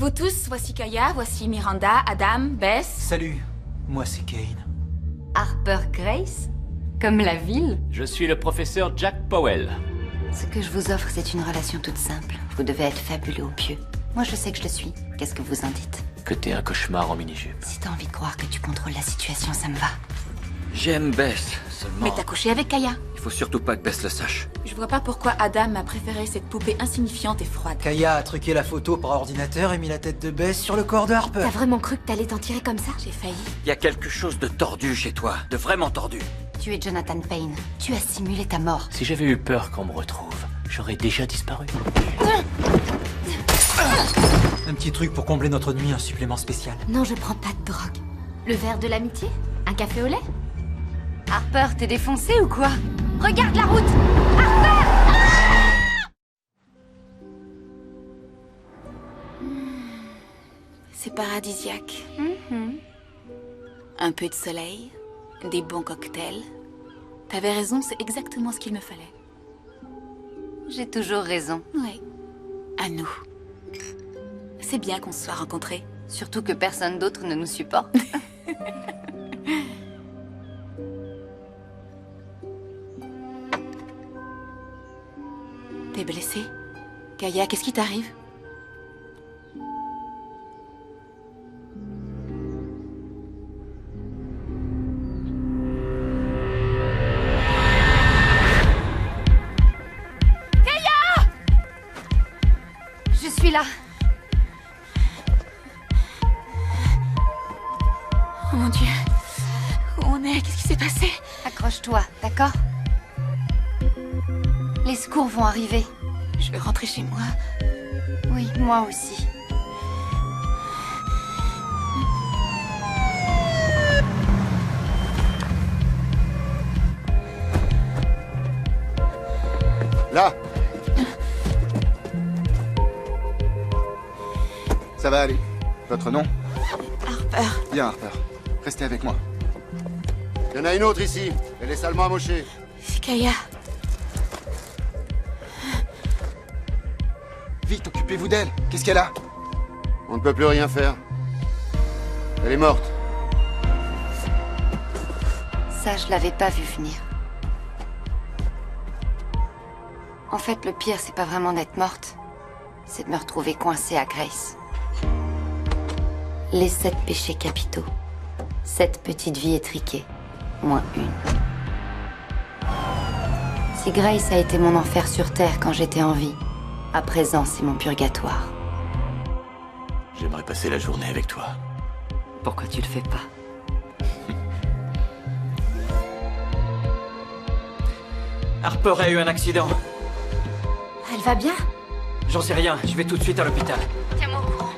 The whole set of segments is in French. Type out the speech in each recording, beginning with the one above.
Vous tous, voici Kaya, voici Miranda, Adam, Bess. Salut, moi c'est Kane. Harper Grace? Comme la ville? Je suis le professeur Jack Powell. Ce que je vous offre, c'est une relation toute simple. Vous devez être fabuleux ou pieux. Moi, je sais que je le suis. Qu'est-ce que vous en dites? Que t'es un cauchemar en mini-jupe. Si t'as envie de croire que tu contrôles la situation, ça me va. J'aime Bess, seulement... Mais t'as couché avec Kaya. Il faut surtout pas que Bess le sache. Je vois pas pourquoi Adam a préféré cette poupée insignifiante et froide. Kaya a truqué la photo par ordinateur et mis la tête de Bess sur le corps de Harper. T'as vraiment cru que t'allais t'en tirer comme ça? J'ai failli. Il y a quelque chose de tordu chez toi, de vraiment tordu. Tu es Jonathan Payne. Tu as simulé ta mort. Si j'avais eu peur qu'on me retrouve, j'aurais déjà disparu. Un petit truc pour combler notre nuit, un supplément spécial. Non, je prends pas de drogue. Le verre de l'amitié? Un café au lait? Harper, t'es défoncé ou quoi? Regarde la route! C'est paradisiaque. Un peu de soleil, des bons cocktails. T'avais raison, c'est exactement ce qu'il me fallait. J'ai toujours raison. Ouais. À nous. C'est bien qu'on se soit rencontrés. Surtout que personne d'autre ne nous supporte. T'es blessée? Kaya, qu'est-ce qui t'arrive? Je suis là. Oh mon Dieu. Où on est? Qu'est-ce qui s'est passé? Accroche-toi, d'accord? Les secours vont arriver. Je vais rentrer chez moi. Oui, moi aussi. Là. Ça va aller. Votre nom? Harper. Bien, Harper. Restez avec moi. Il y en a une autre ici. Elle est salement amochée. Kaya. Vite, occupez-vous d'elle. Qu'est-ce qu'elle a? On ne peut plus rien faire. Elle est morte. Ça, je l'avais pas vu venir. En fait, le pire, c'est pas vraiment d'être morte. C'est de me retrouver coincée à Grace. Les 7 péchés capitaux. 7 petites vies étriquées. Moins une. Si Grace a été mon enfer sur Terre quand j'étais en vie, à présent, c'est mon purgatoire. J'aimerais passer la journée avec toi. Pourquoi tu le fais pas? Harper a eu un accident. Elle va bien? J'en sais rien, je vais tout de suite à l'hôpital. Tiens-moi au courant.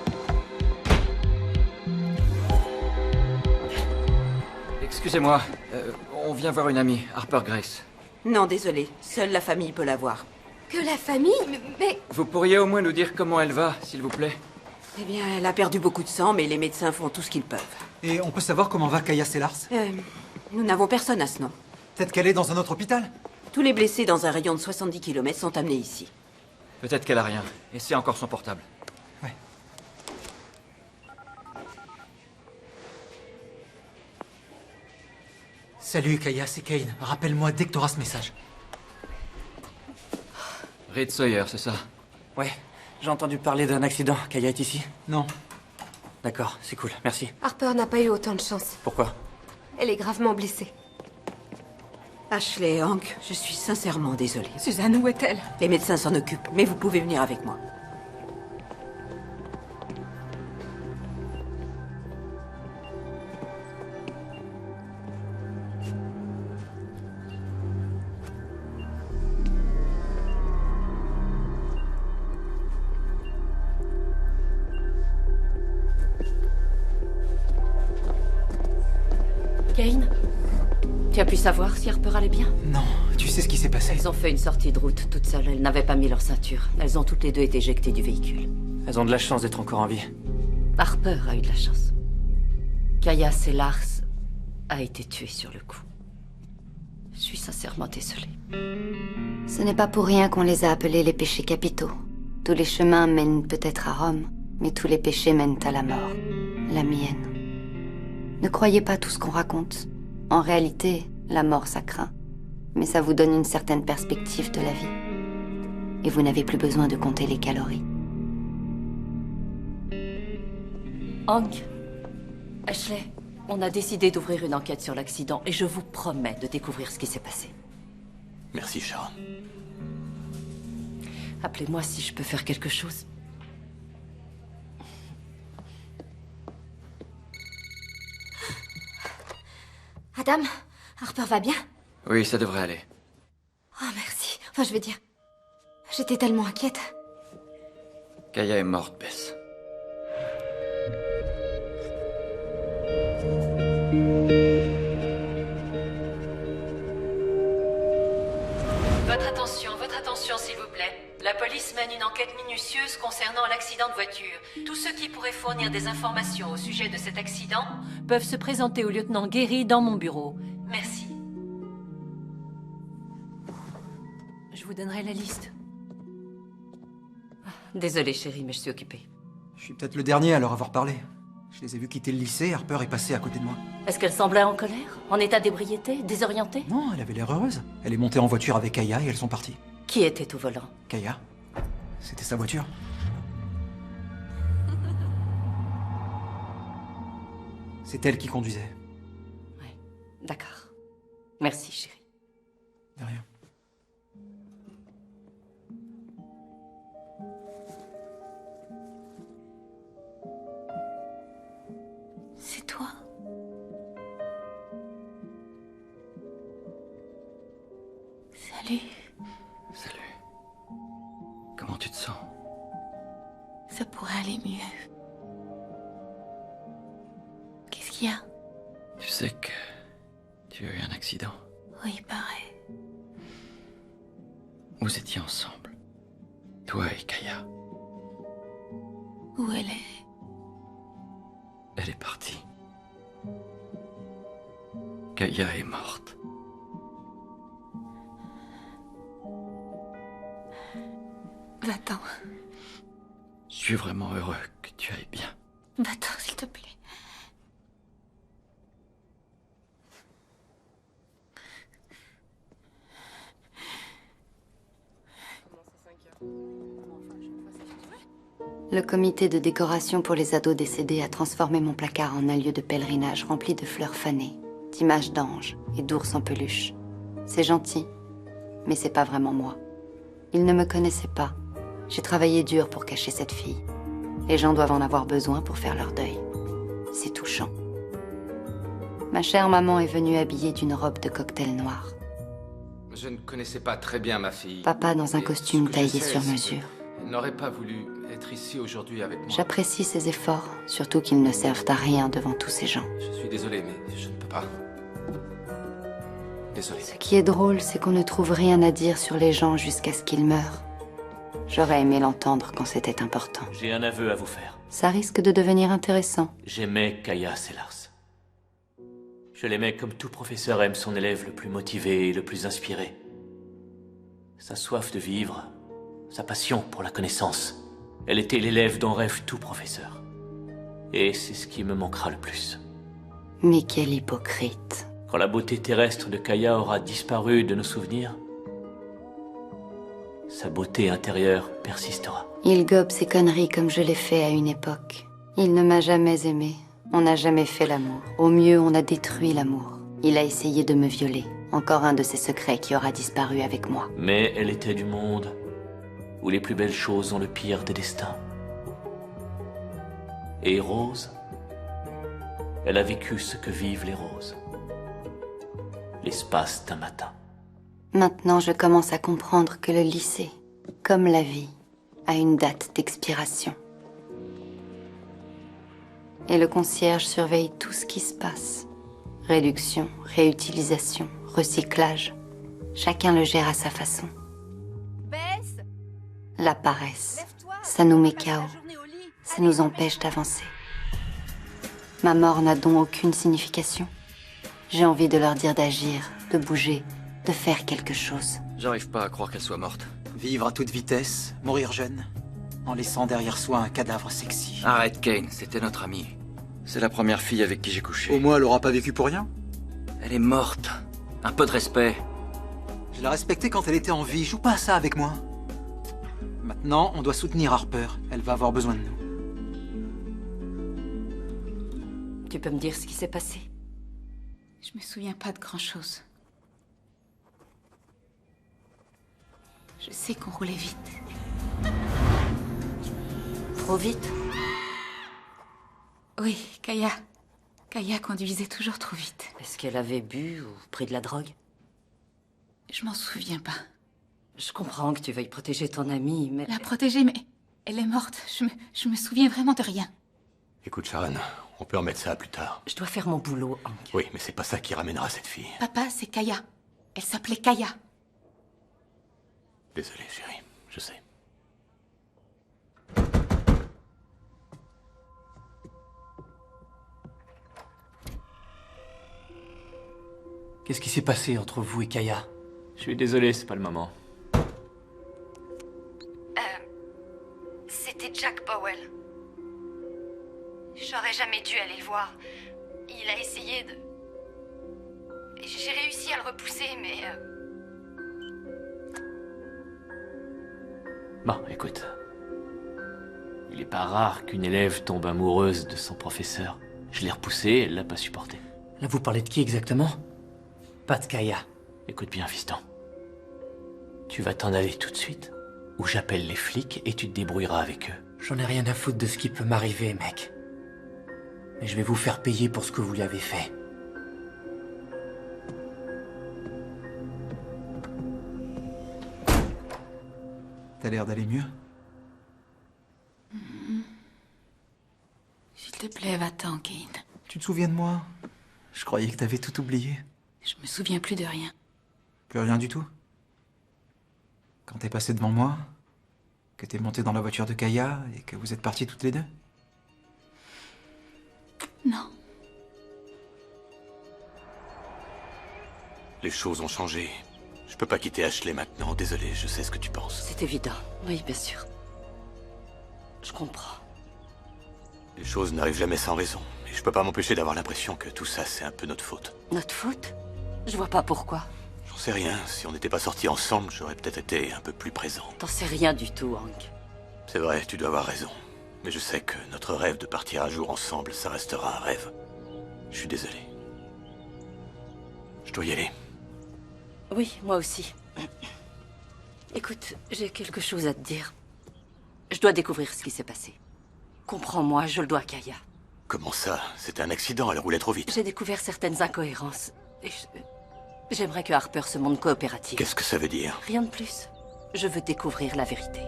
Excusez-moi, on vient voir une amie, Harper Grace. Non, désolé. Seule la famille peut la voir. Que la famille? Mais... Vous pourriez au moins nous dire comment elle va, s'il vous plaît? Eh bien, elle a perdu beaucoup de sang, mais les médecins font tout ce qu'ils peuvent. Et on peut savoir comment va Kaya Sellars? Nous n'avons personne à ce nom. Peut-être qu'elle est dans un autre hôpital? Tous les blessés dans un rayon de 70 km sont amenés ici. Peut-être qu'elle a rien, et c'est encore son portable. Ouais. Salut Kaya, c'est Kane. Rappelle-moi dès que t'auras ce message. Reed Sawyer, c'est ça? Ouais, j'ai entendu parler d'un accident. Kaya est ici? Non. D'accord, c'est cool, merci. Harper n'a pas eu autant de chance. Pourquoi? Elle est gravement blessée. Ashley et Hank, je suis sincèrement désolée. Suzanne, où est-elle? Les médecins s'en occupent, mais vous pouvez venir avec moi. Kane, tu as pu savoir si Harper allait bien? Non, tu sais ce qui s'est passé? Elles ont fait une sortie de route toutes seules. Elles n'avaient pas mis leur ceinture. Elles ont toutes les deux été éjectées du véhicule. Elles ont de la chance d'être encore en vie. Harper a eu de la chance. Kaya Sellars a été tuée sur le coup. Je suis sincèrement désolée. Ce n'est pas pour rien qu'on les a appelés les péchés capitaux. Tous les chemins mènent peut-être à Rome, Mais tous les péchés mènent à la mort. La mienne. Ne croyez pas tout ce qu'on raconte. En réalité, la mort, ça craint. Mais ça vous donne une certaine perspective de la vie. Et vous n'avez plus besoin de compter les calories. Hank, Ashley, on a décidé d'ouvrir une enquête sur l'accident et je vous promets de découvrir ce qui s'est passé. Merci, Sharon. Appelez-moi si je peux faire quelque chose. Adam, Harper va bien? Oui, ça devrait aller. Oh, merci. Enfin, je veux dire... J'étais tellement inquiète. Kaya est morte, Bess. Votre attention, s'il vous plaît. La police mène une enquête minutieuse concernant l'accident de voiture. Tous ceux qui pourraient fournir des informations au sujet de cet accident peuvent se présenter au lieutenant Guéry dans mon bureau. Merci. Je vous donnerai la liste. Désolée, chérie, mais je suis occupée. Je suis peut-être le dernier à leur avoir parlé. Je les ai vus quitter le lycée, Harper est passée à côté de moi. Est-ce qu'elle semblait en colère? En état d'ébriété? Désorientée? Non, elle avait l'air heureuse. Elle est montée en voiture avec Kaya et elles sont parties. Qui était au volant? Kaya, c'était sa voiture. C'est elle qui conduisait. Ouais, d'accord. Merci, chérie. De rien. C'est toi? Salut. Salut. Comment tu te sens? Ça pourrait aller mieux. Qu'est-ce qu'il y a? Tu sais que tu as eu un accident. Oui, pareil. Vous étiez ensemble. Toi et Kaya. Où elle est? Elle est partie. Kaya est morte. Va-t'en. Je suis vraiment heureux que tu ailles bien. Va-t'en, s'il te plaît. Le comité de décoration pour les ados décédés a transformé mon placard en un lieu de pèlerinage rempli de fleurs fanées, d'images d'anges et d'ours en peluche. C'est gentil, mais c'est pas vraiment moi. Ils ne me connaissaient pas. J'ai travaillé dur pour cacher cette fille. Les gens doivent en avoir besoin pour faire leur deuil. C'est touchant. Ma chère maman est venue habillée d'une robe de cocktail noir. Je ne connaissais pas très bien ma fille. Papa dans un Et costume ce que je taillé sais, sur c'est mesure. qu'elle n'aurait pas voulu être ici aujourd'hui avec moi. J'apprécie ses efforts, surtout qu'ils ne servent à rien devant tous ces gens. Je suis désolé, mais je ne peux pas. Désolé. Ce qui est drôle, c'est qu'on ne trouve rien à dire sur les gens jusqu'à ce qu'ils meurent. J'aurais aimé l'entendre quand c'était important. J'ai un aveu à vous faire. Ça risque de devenir intéressant. J'aimais Kaya Sellars. Je l'aimais comme tout professeur aime son élève le plus motivé et le plus inspiré. Sa soif de vivre, sa passion pour la connaissance. Elle était l'élève dont rêve tout professeur. Et c'est ce qui me manquera le plus. Mais quel hypocrite. Quand la beauté terrestre de Kaya aura disparu de nos souvenirs, sa beauté intérieure persistera. Il gobe ses conneries comme je l'ai fait à une époque. Il ne m'a jamais aimé. On n'a jamais fait l'amour. Au mieux, on a détruit l'amour. Il a essayé de me violer. Encore un de ses secrets qui aura disparu avec moi. Mais elle était du monde où les plus belles choses ont le pire des destins. Et Rose, elle a vécu ce que vivent les roses. L'espace d'un matin. Maintenant, je commence à comprendre que le lycée, comme la vie, a une date d'expiration. Et le concierge surveille tout ce qui se passe. Réduction, réutilisation, recyclage. Chacun le gère à sa façon. Bess, La paresse, lève-toi. ça nous met Passer la KO. journée au lit. Ça nous empêche d'avancer. Ma mort n'a donc aucune signification. J'ai envie de leur dire d'agir, de bouger, de faire quelque chose. J'arrive pas à croire qu'elle soit morte. Vivre à toute vitesse, mourir jeune. en laissant derrière soi un cadavre sexy. Arrête, Kane, c'était notre amie. C'est la première fille avec qui j'ai couché. Au moins, elle aura pas vécu pour rien. Elle est morte. Un peu de respect. Je l'ai respectée quand elle était en vie. Joue pas à ça avec moi. Maintenant, on doit soutenir Harper. Elle va avoir besoin de nous. Tu peux me dire ce qui s'est passé? Je me souviens pas de grand-chose. Je sais qu'on roulait vite. Trop vite? Oui, Kaya. Kaya conduisait toujours trop vite. Est-ce qu'elle avait bu ou pris de la drogue? Je m'en souviens pas. Je comprends que tu veuilles protéger ton amie, mais... La protéger, mais elle est morte. Je me souviens vraiment de rien. Écoute, Sharon, on peut remettre ça à plus tard. Je dois faire mon boulot, Hank. Oui, mais c'est pas ça qui ramènera cette fille. Papa, c'est Kaya. Elle s'appelait Kaya. Désolé, chérie, je sais. Qu'est-ce qui s'est passé entre vous et Kaya? Je suis désolé, c'est pas le moment. C'était Jack Powell. J'aurais jamais dû aller le voir. Il a essayé de... J'ai réussi à le repousser, mais... Bon, écoute. Il est pas rare qu'une élève tombe amoureuse de son professeur. Je l'ai repoussée, elle l'a pas supporté. Là, vous parlez de qui exactement? Pas de Kaya. Écoute bien, fiston. Tu vas t'en aller tout de suite, ou j'appelle les flics et tu te débrouilleras avec eux. J'en ai rien à foutre de ce qui peut m'arriver, mec. Mais je vais vous faire payer pour ce que vous lui avez fait. T'as l'air d'aller mieux. S'il te plaît, va-t'en, Kane. Tu te souviens de moi? Je croyais que t'avais tout oublié. Je me souviens plus de rien. Plus rien du tout? Quand t'es passé devant moi, que t'es monté dans la voiture de Kaya et que vous êtes partis toutes les deux? Non. Les choses ont changé. Je peux pas quitter Ashley maintenant, désolé, je sais ce que tu penses. C'est évident. Oui, bien sûr. Je comprends. Les choses n'arrivent jamais sans raison, et je peux pas m'empêcher d'avoir l'impression que tout ça, c'est un peu notre faute. Notre faute? Je vois pas pourquoi. J'en sais rien, si on n'était pas sortis ensemble, j'aurais peut-être été un peu plus présent. T'en sais rien du tout, Hank. C'est vrai, tu dois avoir raison. Mais je sais que notre rêve de partir un jour ensemble, ça restera un rêve. Je suis désolé. Je dois y aller. Oui, moi aussi. Écoute, j'ai quelque chose à te dire. Je dois découvrir ce qui s'est passé. Comprends-moi, je le dois à Kaya. Comment ça? C'était un accident, elle roulait trop vite. J'ai découvert certaines incohérences. Et j'aimerais que Harper se montre coopérative. Qu'est-ce que ça veut dire? Rien de plus. Je veux découvrir la vérité.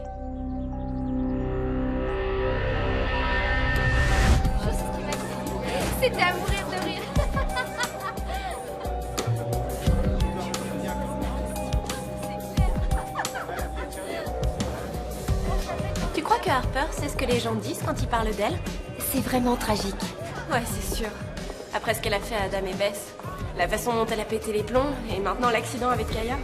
C'était à mourir de rire. Tu crois que Harper sait ce que les gens disent quand ils parlent d'elle? C'est vraiment tragique. Ouais, c'est sûr. Après ce qu'elle a fait à Adam et Bess, la façon dont elle a pété les plombs, et maintenant l'accident avec Kaya.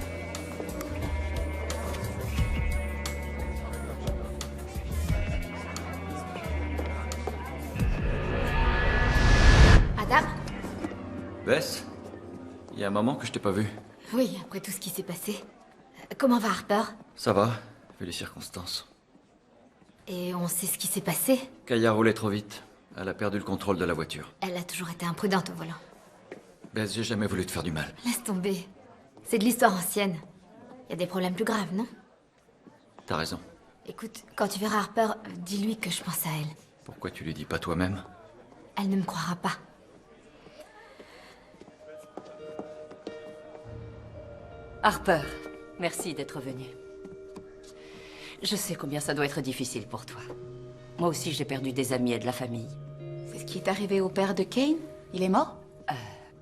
Adam? Bess, il y a un moment que je t'ai pas vu. Oui, après tout ce qui s'est passé. Comment va Harper? Ça va, vu les circonstances. Et on sait ce qui s'est passé? Kaya roulait trop vite. Elle a perdu le contrôle de la voiture. Elle a toujours été imprudente au volant. Bess, j'ai jamais voulu te faire du mal. Laisse tomber. C'est de l'histoire ancienne. Il y a des problèmes plus graves, non? T'as raison. Écoute, quand tu verras Harper, dis-lui que je pense à elle. Pourquoi tu lui dis pas toi-même? Elle ne me croira pas. Harper, merci d'être venu. Je sais combien ça doit être difficile pour toi. Moi aussi, j'ai perdu des amis et de la famille. C'est ce qui est arrivé au père de Kane? Il est mort?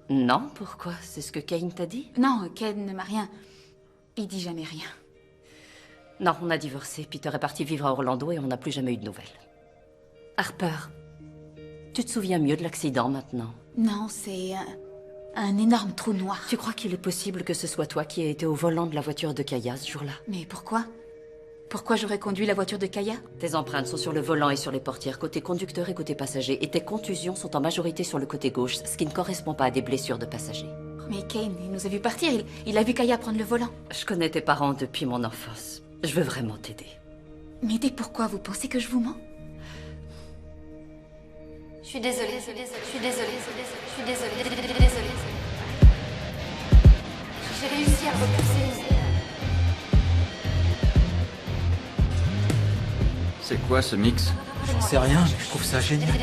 Non, pourquoi? C'est ce que Kane t'a dit? Non, Kane ne m'a rien. Il dit jamais rien. Non, on a divorcé. Peter est parti vivre à Orlando et on n'a plus jamais eu de nouvelles. Harper, tu te souviens mieux de l'accident maintenant? Non, c'est un énorme trou noir. Tu crois qu'il est possible que ce soit toi qui aies été au volant de la voiture de Kaya ce jour-là? Mais pourquoi? Pourquoi j'aurais conduit la voiture de Kaya? Tes empreintes sont sur le volant et sur les portières, côté conducteur et côté passager, et tes contusions sont en majorité sur le côté gauche, ce qui ne correspond pas à des blessures de passager. Mais Kane, il nous a vu partir, il a vu Kaya prendre le volant. Je connais tes parents depuis mon enfance. Je veux vraiment t'aider. M'aider pourquoi? Vous pensez que je vous mens? Je suis désolée, je suis désolée. J'ai réussi à le repousser. C'est quoi ce mix? J'en sais rien, mais je trouve ça génial.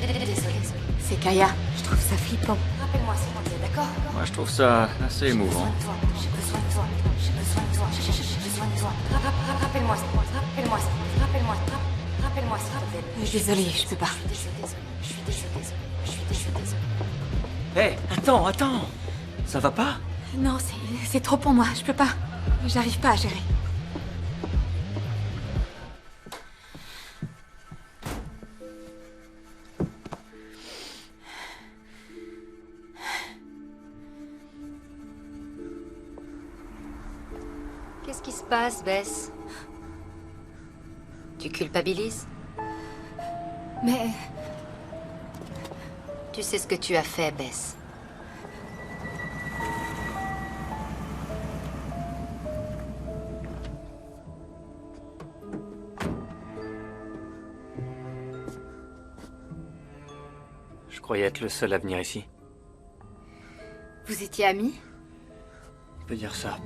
C'est Kaya. Je trouve ça flippant. Rappelle-moi, c'est moi, d'accord? Moi, je trouve ça assez émouvant. J'ai besoin de toi. J'ai besoin de toi. J'ai besoin de toi. Rappelle-moi, rappelle-moi, rappelle-moi, rappelle-moi, s'il te plaît. Je suis désolée, je peux pas. Je suis désolée. Hé, attends. Ça va pas? Non, c'est trop pour moi, je peux pas. J'arrive pas à gérer. Qu'est-ce qui se passe, Bess? Tu culpabilises? Mais... Tu sais ce que tu as fait, Bess. Je croyais être le seul à venir ici. Vous étiez amis? On peut dire ça.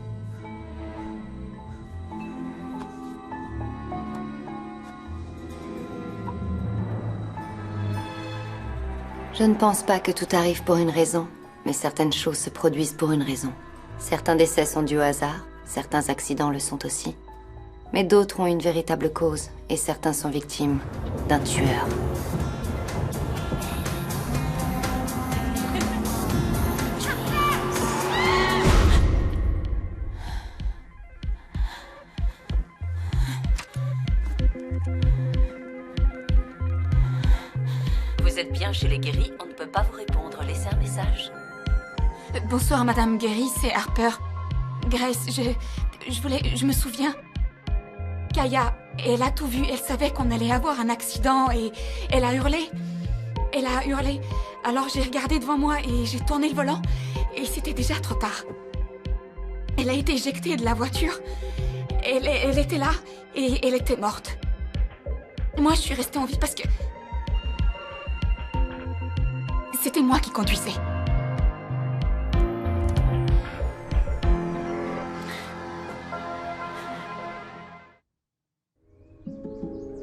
Je ne pense pas que tout arrive pour une raison, mais certaines choses se produisent pour une raison. Certains décès sont dus au hasard, certains accidents le sont aussi. Mais d'autres ont une véritable cause, et certains sont victimes d'un tueur. Vous êtes bien chez les guéris, on ne peut pas vous répondre. Laissez un message. Bonsoir, Madame Gary, c'est Harper. Grace, je me souviens. Kaya, elle a tout vu. Elle savait qu'on allait avoir un accident et elle a hurlé. Elle a hurlé. Alors j'ai regardé devant moi et j'ai tourné le volant et c'était déjà trop tard. Elle a été éjectée de la voiture. Elle était là et elle était morte. Moi, je suis restée en vie parce que... C'était moi qui conduisais.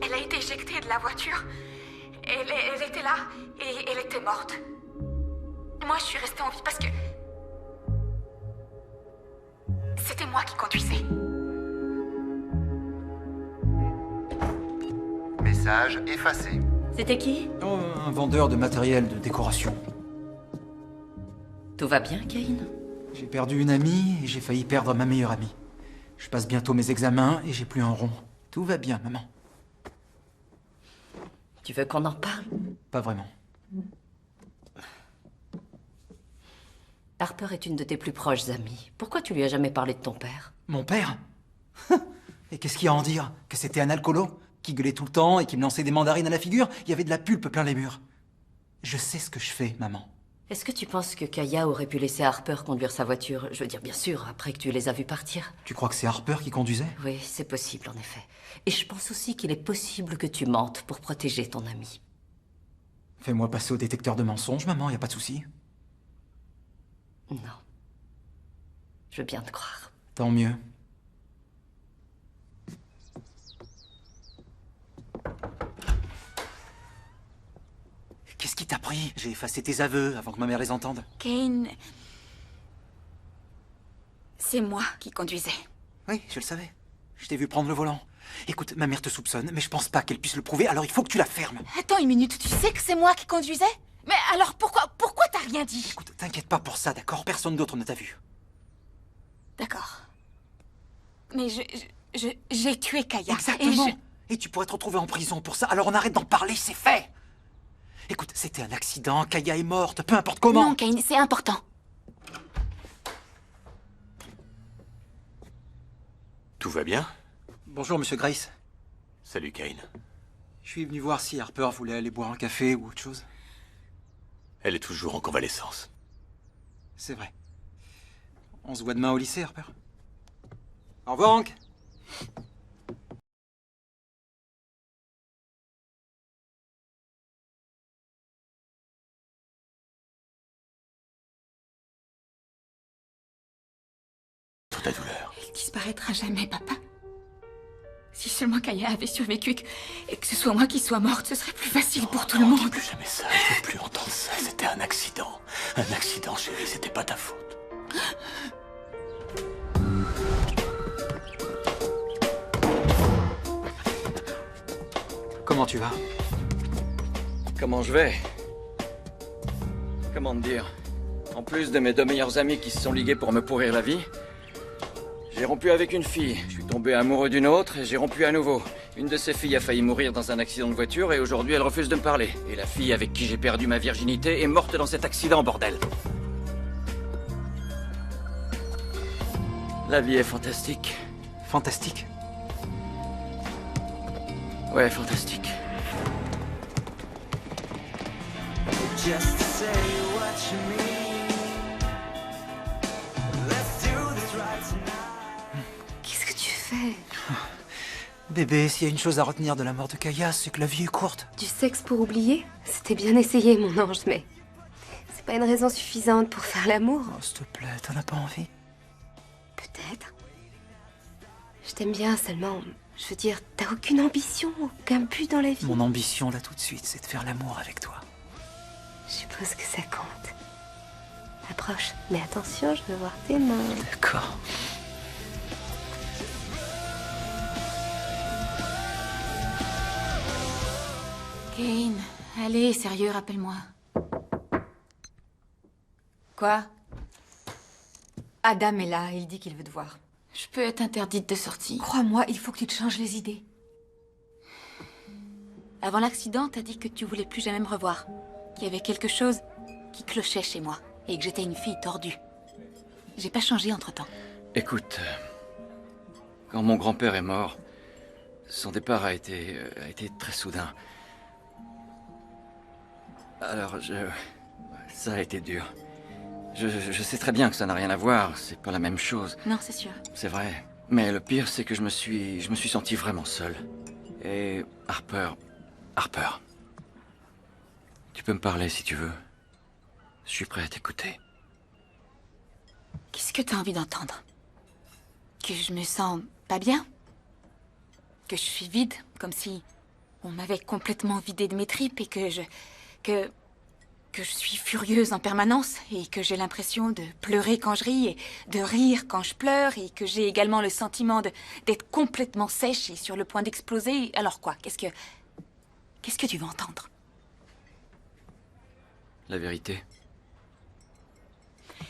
Elle a été éjectée de la voiture. Elle était là et elle était morte. Moi, je suis restée en vie parce que... C'était moi qui conduisais. Message effacé. C'était qui? Oh, un vendeur de matériel de décoration. Tout va bien, Kane? J'ai perdu une amie et j'ai failli perdre ma meilleure amie. Je passe bientôt mes examens et j'ai plus un rond. Tout va bien, maman. Tu veux qu'on en parle? Pas vraiment. Harper est une de tes plus proches amies. Pourquoi tu lui as jamais parlé de ton père? Mon père? Et qu'est-ce qu'il y a à en dire? Que c'était un alcoolo? Qui gueulait tout le temps et qui me lançait des mandarines à la figure? Il y avait de la pulpe plein les murs. Je sais ce que je fais, maman. Est-ce que tu penses que Kaya aurait pu laisser Harper conduire sa voiture? Je veux dire, bien sûr, après que tu les as vus partir. Tu crois que c'est Harper qui conduisait? Oui, c'est possible, en effet. Et je pense aussi qu'il est possible que tu mentes pour protéger ton ami. Fais-moi passer au détecteur de mensonges, maman, y a pas de souci. Non. Je veux bien te croire. Tant mieux. Qu'est-ce qui t'a pris? J'ai effacé tes aveux avant que ma mère les entende. Kane... C'est moi qui conduisais. Oui, je le savais. Je t'ai vu prendre le volant. Écoute, ma mère te soupçonne, mais je pense pas qu'elle puisse le prouver, alors il faut que tu la fermes. Attends une minute, tu sais que c'est moi qui conduisais? Mais alors pourquoi t'as rien dit? Écoute, t'inquiète pas pour ça, d'accord? Personne d'autre ne t'a vu. D'accord. Mais j'ai tué Kaya. Exactement. Et tu pourrais te retrouver en prison pour ça, alors on arrête d'en parler, c'est fait. Écoute, c'était un accident, Kaya est morte, peu importe comment. Non, Kane, c'est important. Tout va bien? Bonjour, monsieur Grace. Salut, Kane. Je suis venu voir si Harper voulait aller boire un café ou autre chose. Elle est toujours en convalescence. C'est vrai. On se voit demain au lycée, Harper. Au revoir, Hank. Toute la douleur. Elle disparaîtra jamais, papa. Si seulement Kaya avait survécu et que ce soit moi qui sois morte, ce serait plus facile pour tout le monde. Dis plus jamais ça, je veux plus entendre ça. C'était un accident. Un accident, chérie, c'était pas ta faute. Comment tu vas? Comment je vais? Comment te dire? En plus de mes 2 meilleurs amis qui se sont ligués pour me pourrir la vie, j'ai rompu avec une fille, je suis tombé amoureux d'une autre et j'ai rompu à nouveau. Une de ces filles a failli mourir dans un accident de voiture et aujourd'hui elle refuse de me parler. Et la fille avec qui j'ai perdu ma virginité est morte dans cet accident, bordel. La vie est fantastique. Fantastique. Ouais, fantastique. Qu'est-ce que tu fais? Bébé, s'il y a une chose à retenir de la mort de Kaya, c'est que la vie est courte. Du sexe pour oublier? C'était bien essayé, mon ange, mais c'est pas une raison suffisante pour faire l'amour. Oh, s'il te plaît, t'en as pas envie? Peut-être. Je t'aime bien, seulement, je veux dire, t'as aucune ambition, aucun but dans la vie. Mon ambition, là, tout de suite, c'est de faire l'amour avec toi. Je suppose que ça compte. Approche, mais attention, je veux voir tes mains. D'accord. Kane, allez, sérieux, rappelle-moi. Quoi? Adam est là, il dit qu'il veut te voir. Je peux être interdite de sortie. Crois-moi, il faut que tu te changes les idées. Avant l'accident, t'as dit que tu voulais plus jamais me revoir. Qu'il y avait quelque chose qui clochait chez moi. Et que j'étais une fille tordue. J'ai pas changé entre-temps. Écoute, quand mon grand-père est mort, son départ a été très soudain. Alors, ça a été dur. Je sais très bien que ça n'a rien à voir, c'est pas la même chose. Non, c'est sûr. C'est vrai. Mais le pire, c'est que je me suis senti vraiment seul. Et Harper... Tu peux me parler si tu veux. Je suis prêt à t'écouter. Qu'est-ce que t'as envie d'entendre? Que je me sens pas bien? Que je suis vide, comme si on m'avait complètement vidé de mes tripes et que je suis furieuse en permanence et que j'ai l'impression de pleurer quand je ris et de rire quand je pleure et que j'ai également le sentiment d'être complètement sèche et sur le point d'exploser. Alors quoi? Qu'est-ce que tu veux entendre? La vérité.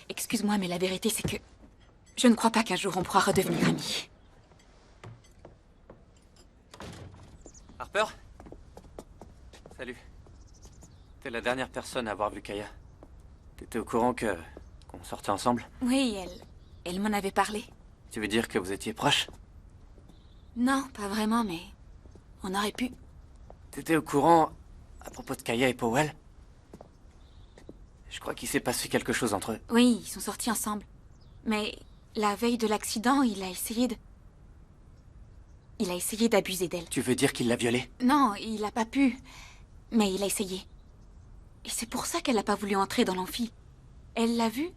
Excuse-moi, mais la vérité, c'est que je ne crois pas qu'un jour on pourra redevenir amis. Harper? Salut. T'es la dernière personne à avoir vu Kaya. T'étais au courant qu'on sortait ensemble? Oui, elle m'en avait parlé. Tu veux dire que vous étiez proches? Non, pas vraiment, mais on aurait pu. T'étais au courant à propos de Kaya et Powell? Je crois qu'il s'est passé quelque chose entre eux. Oui, ils sont sortis ensemble. Mais la veille de l'accident, il a essayé d'abuser d'elle. Tu veux dire qu'il l'a violée? Non, il a pas pu. Mais il a essayé. Et c'est pour ça qu'elle n'a pas voulu entrer dans l'amphi. Elle l'a vu.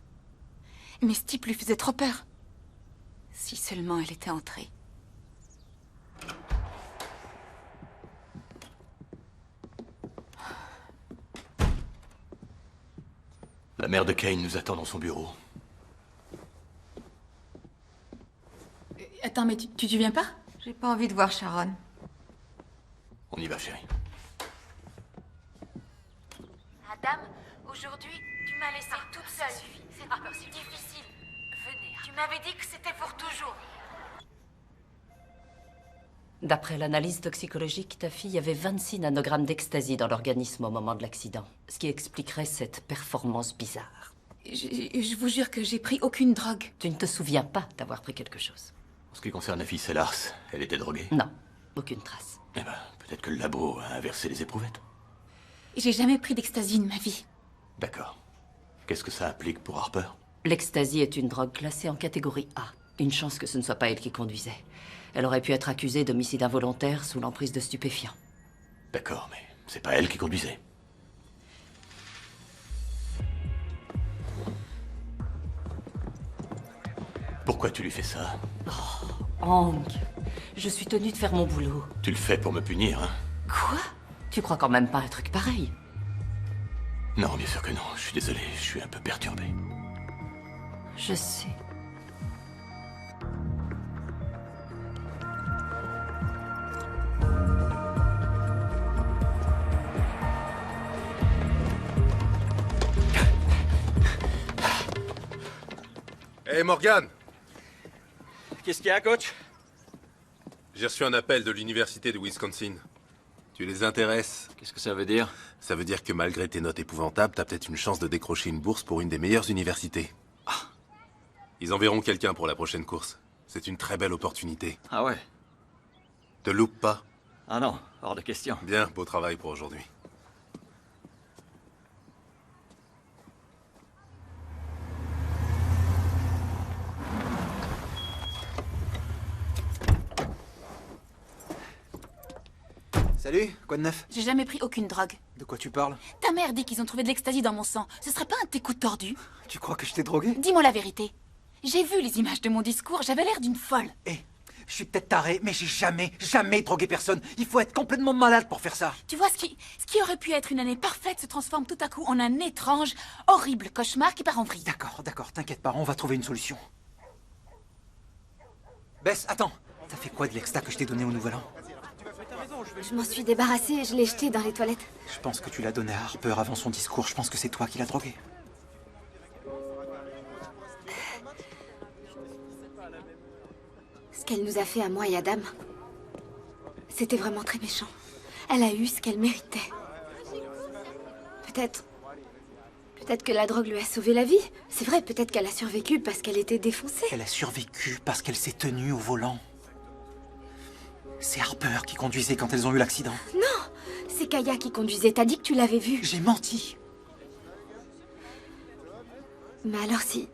Mais ce type lui faisait trop peur. Si seulement elle était entrée. La mère de Kane nous attend dans son bureau. Attends, mais tu viens pas? J'ai pas envie de voir Sharon. On y va, chérie. Adam, aujourd'hui, tu m'as laissée toute seule. C'est difficile. Venez. Tu m'avais dit que c'était pour toujours. D'après l'analyse toxicologique, ta fille avait 26 nanogrammes d'ecstasy dans l'organisme au moment de l'accident, ce qui expliquerait cette performance bizarre. Je vous jure que j'ai pris aucune drogue. Tu ne te souviens pas d'avoir pris quelque chose? En ce qui concerne la fille Sellars, elle était droguée? Non, aucune trace. Eh ben, peut-être que le labo a inversé les éprouvettes. J'ai jamais pris d'ecstasy de ma vie. D'accord. Qu'est-ce que ça implique pour Harper? L'ecstasy est une drogue classée en catégorie A. Une chance que ce ne soit pas elle qui conduisait. Elle aurait pu être accusée d'homicide involontaire sous l'emprise de stupéfiants. D'accord, mais c'est pas elle qui conduisait. Pourquoi tu lui fais ça? Hank, je suis tenue de faire mon boulot. Tu le fais pour me punir, hein? Quoi? Tu crois quand même pas à un truc pareil? Non, bien sûr que non. Je suis désolé, je suis un peu perturbé. Je sais. Hey Morgan! Qu'est-ce qu'il y a, coach? J'ai reçu un appel de l'université de Wisconsin. Tu les intéresses? Qu'est-ce que ça veut dire? Ça veut dire que malgré tes notes épouvantables, t'as peut-être une chance de décrocher une bourse pour une des meilleures universités. Ils enverront quelqu'un pour la prochaine course. C'est une très belle opportunité. Ah ouais? Te loupe pas. Ah non, hors de question. Bien, beau travail pour aujourd'hui. Salut, quoi de neuf? J'ai jamais pris aucune drogue. De quoi tu parles? Ta mère dit qu'ils ont trouvé de l'ecstasy dans mon sang. Ce serait pas un de tes coups de tordu? Tu crois que je t'ai drogué? Dis-moi la vérité. J'ai vu les images de mon discours, j'avais l'air d'une folle. Je suis peut-être taré, mais j'ai jamais drogué personne. Il faut être complètement malade pour faire ça. Tu vois, ce qui aurait pu être une année parfaite se transforme tout à coup en un étrange, horrible cauchemar qui part en vrille. D'accord, t'inquiète pas, on va trouver une solution. Bess, attends. T'as fait quoi de l'exta que je t'ai donné au Nouvel An? Je m'en suis débarrassée et je l'ai jeté dans les toilettes. Je pense que tu l'as donné à Harper avant son discours. Je pense que c'est toi qui l'as drogué. Ce qu'elle nous a fait à moi et à Dame, c'était vraiment très méchant. Elle a eu ce qu'elle méritait. Peut-être que la drogue lui a sauvé la vie. C'est vrai, peut-être qu'elle a survécu parce qu'elle était défoncée. Elle a survécu parce qu'elle s'est tenue au volant. C'est Harper qui conduisait quand elles ont eu l'accident. Non, c'est Kaya qui conduisait. T'as dit que tu l'avais vue. J'ai menti. Mais alors si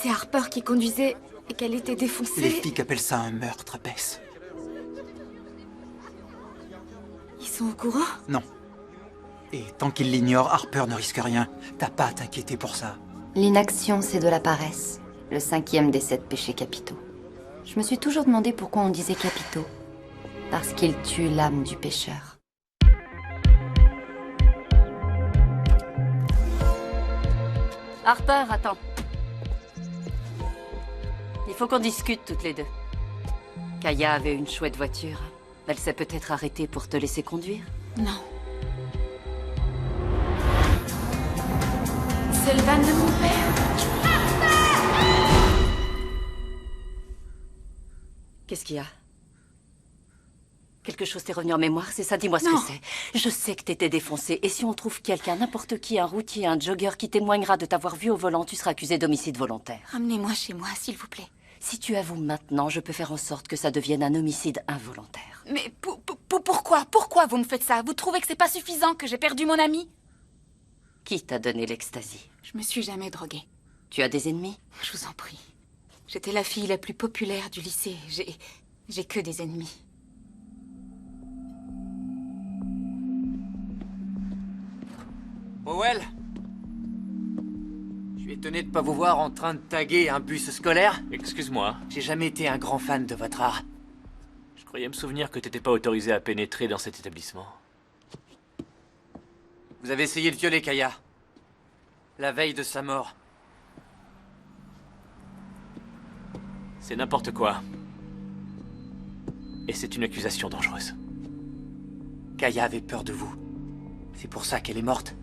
c'est Harper qui conduisait et qu'elle était défoncée... Les flics appellent ça un meurtre, Bess. Ils sont au courant? Non. Et tant qu'ils l'ignorent, Harper ne risque rien. T'as pas à t'inquiéter pour ça. L'inaction, c'est de la paresse. Le 5e des 7 péchés capitaux. Je me suis toujours demandé pourquoi on disait capitaux. Parce qu'ils tuent l'âme du pécheur. Harper, attends. Il faut qu'on discute toutes les deux. Kaya avait une chouette voiture. Elle s'est peut-être arrêtée pour te laisser conduire? Non. C'est le van de mon père. Qu'est-ce qu'il y a? Quelque chose t'est revenu en mémoire, c'est ça? Dis-moi ce Non. que c'est. Je sais que t'étais défoncé, et si on trouve quelqu'un, n'importe qui, un routier, un jogger qui témoignera de t'avoir vu au volant, tu seras accusé d'homicide volontaire. Ramenez-moi chez moi, s'il vous plaît. Si tu avoues maintenant, je peux faire en sorte que ça devienne un homicide involontaire. Mais pourquoi? Pourquoi vous me faites ça? Vous trouvez que c'est pas suffisant que j'ai perdu mon ami? Qui t'a donné l'ecstasy? Je me suis jamais droguée. Tu as des ennemis? Je vous en prie. J'étais la fille la plus populaire du lycée. J'ai que des ennemis. Powell? Je suis étonné de pas vous voir en train de taguer un bus scolaire. Excuse-moi. J'ai jamais été un grand fan de votre art. Je croyais me souvenir que t'étais pas autorisé à pénétrer dans cet établissement. Vous avez essayé de violer Kaya. La veille de sa mort. C'est n'importe quoi. Et c'est une accusation dangereuse. Kaya avait peur de vous. C'est pour ça qu'elle est morte.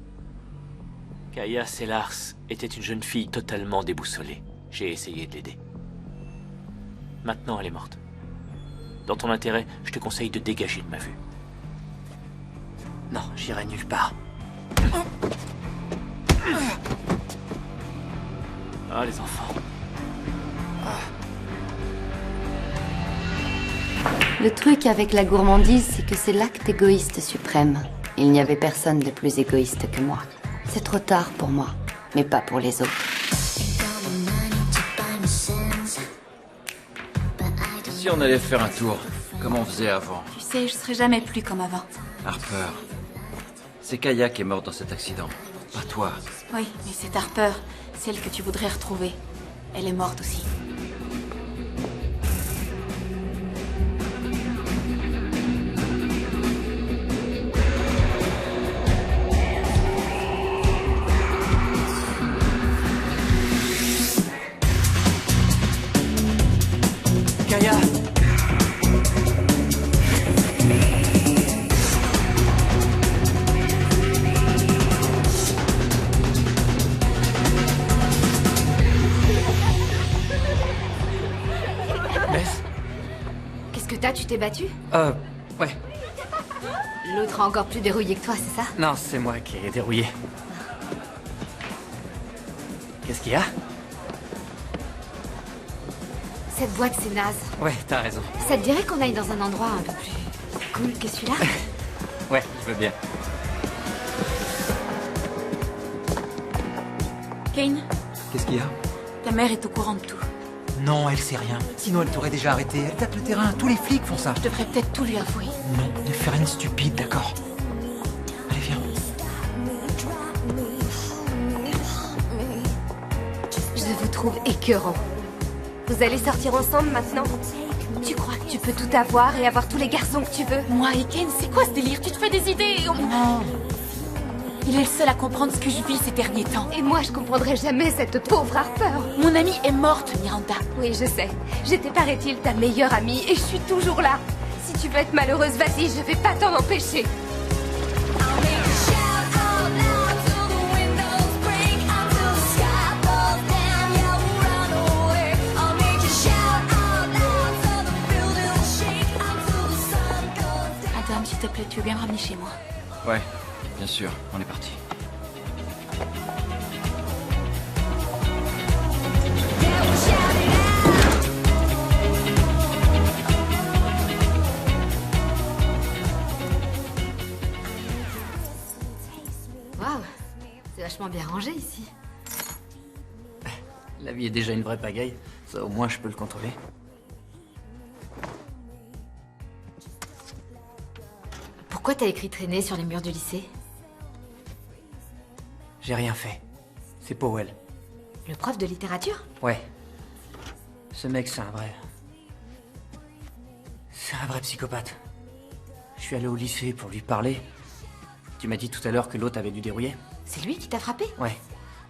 Kaya Sellars était une jeune fille totalement déboussolée. J'ai essayé de l'aider. Maintenant, elle est morte. Dans ton intérêt, je te conseille de dégager de ma vue. Non, j'irai nulle part. Ah, les enfants. Le truc avec la gourmandise, c'est que c'est l'acte égoïste suprême. Il n'y avait personne de plus égoïste que moi. C'est trop tard pour moi, mais pas pour les autres. Si on allait faire un tour, comme on faisait avant. Tu sais, je serai jamais plus comme avant. Harper, c'est Kaya qui est morte dans cet accident, pas toi. Oui, mais c'est Harper, celle que tu voudrais retrouver. Elle est morte aussi. Kaya! Qu'est-ce que t'as? Tu t'es battu? Ouais. L'autre a encore plus dérouillé que toi, c'est ça? Non, c'est moi qui ai dérouillé. Qu'est-ce qu'il y a? Cette boîte, c'est naze. Ouais, t'as raison. Ça te dirait qu'on aille dans un endroit un peu plus cool que celui-là? Ouais, je veux bien. Kane, Qu'est-ce qu'il y a? ta mère est au courant de tout. Non, elle sait rien. Sinon, elle t'aurait déjà arrêté. Elle tape le terrain. Tous les flics font ça. Je devrais peut-être tout lui avouer. Non, ne fais rien de stupide, d'accord? Allez, viens. Je vous trouve écœurant. Vous allez sortir ensemble maintenant? Tu crois que tu peux tout avoir et avoir tous les garçons que tu veux? Moi et Kane, c'est quoi ce délire? Tu te fais des idées? Non. Il est le seul à comprendre ce que je vis ces derniers temps. Et moi, je comprendrai jamais cette pauvre Harper. Mon amie est morte, Miranda. Oui, je sais. J'étais, paraît-il, ta meilleure amie et je suis toujours là. Si tu veux être malheureuse, vas-y, je vais pas t'en empêcher. Adam, s'il te plaît, tu veux bien me ramener chez moi? Ouais, bien sûr, on est parti. Waouh, c'est vachement bien rangé ici. La vie est déjà une vraie pagaille. Ça, au moins, je peux le contrôler. Pourquoi t'as écrit traîner sur les murs du lycée? J'ai rien fait. C'est Powell. Le prof de littérature? Ouais. Ce mec, c'est un vrai... C'est un vrai psychopathe. Je suis allé au lycée pour lui parler. Tu m'as dit tout à l'heure que l'autre avait dû dérouiller? C'est lui qui t'a frappé? Ouais.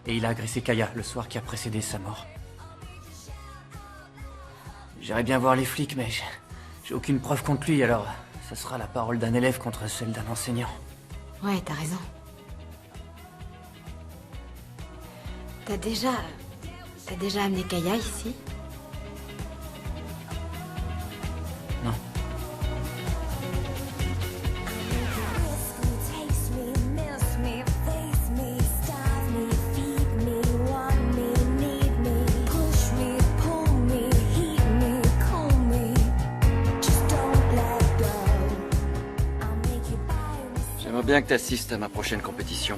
Et il a agressé Kaya le soir qui a précédé sa mort. J'irais bien voir les flics, mais j'ai aucune preuve contre lui, alors ça sera la parole d'un élève contre celle d'un enseignant. Ouais, t'as raison. T'as déjà amené Kaya ici? Non. J'aimerais bien que tu assistes à ma prochaine compétition.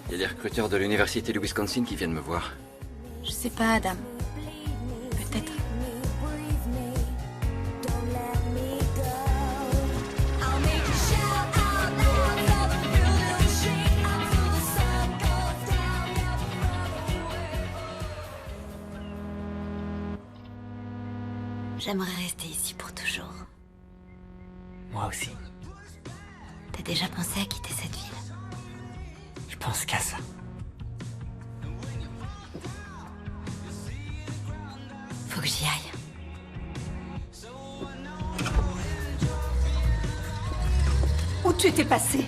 Il y a des recruteurs de l'université du Wisconsin qui viennent me voir. Je sais pas, Adam. Peut-être. J'aimerais rester ici pour toujours. Moi aussi. T'as déjà pensé à quitter cette ville? Je pense qu'à ça. Faut que j'y aille. Où tu étais passé?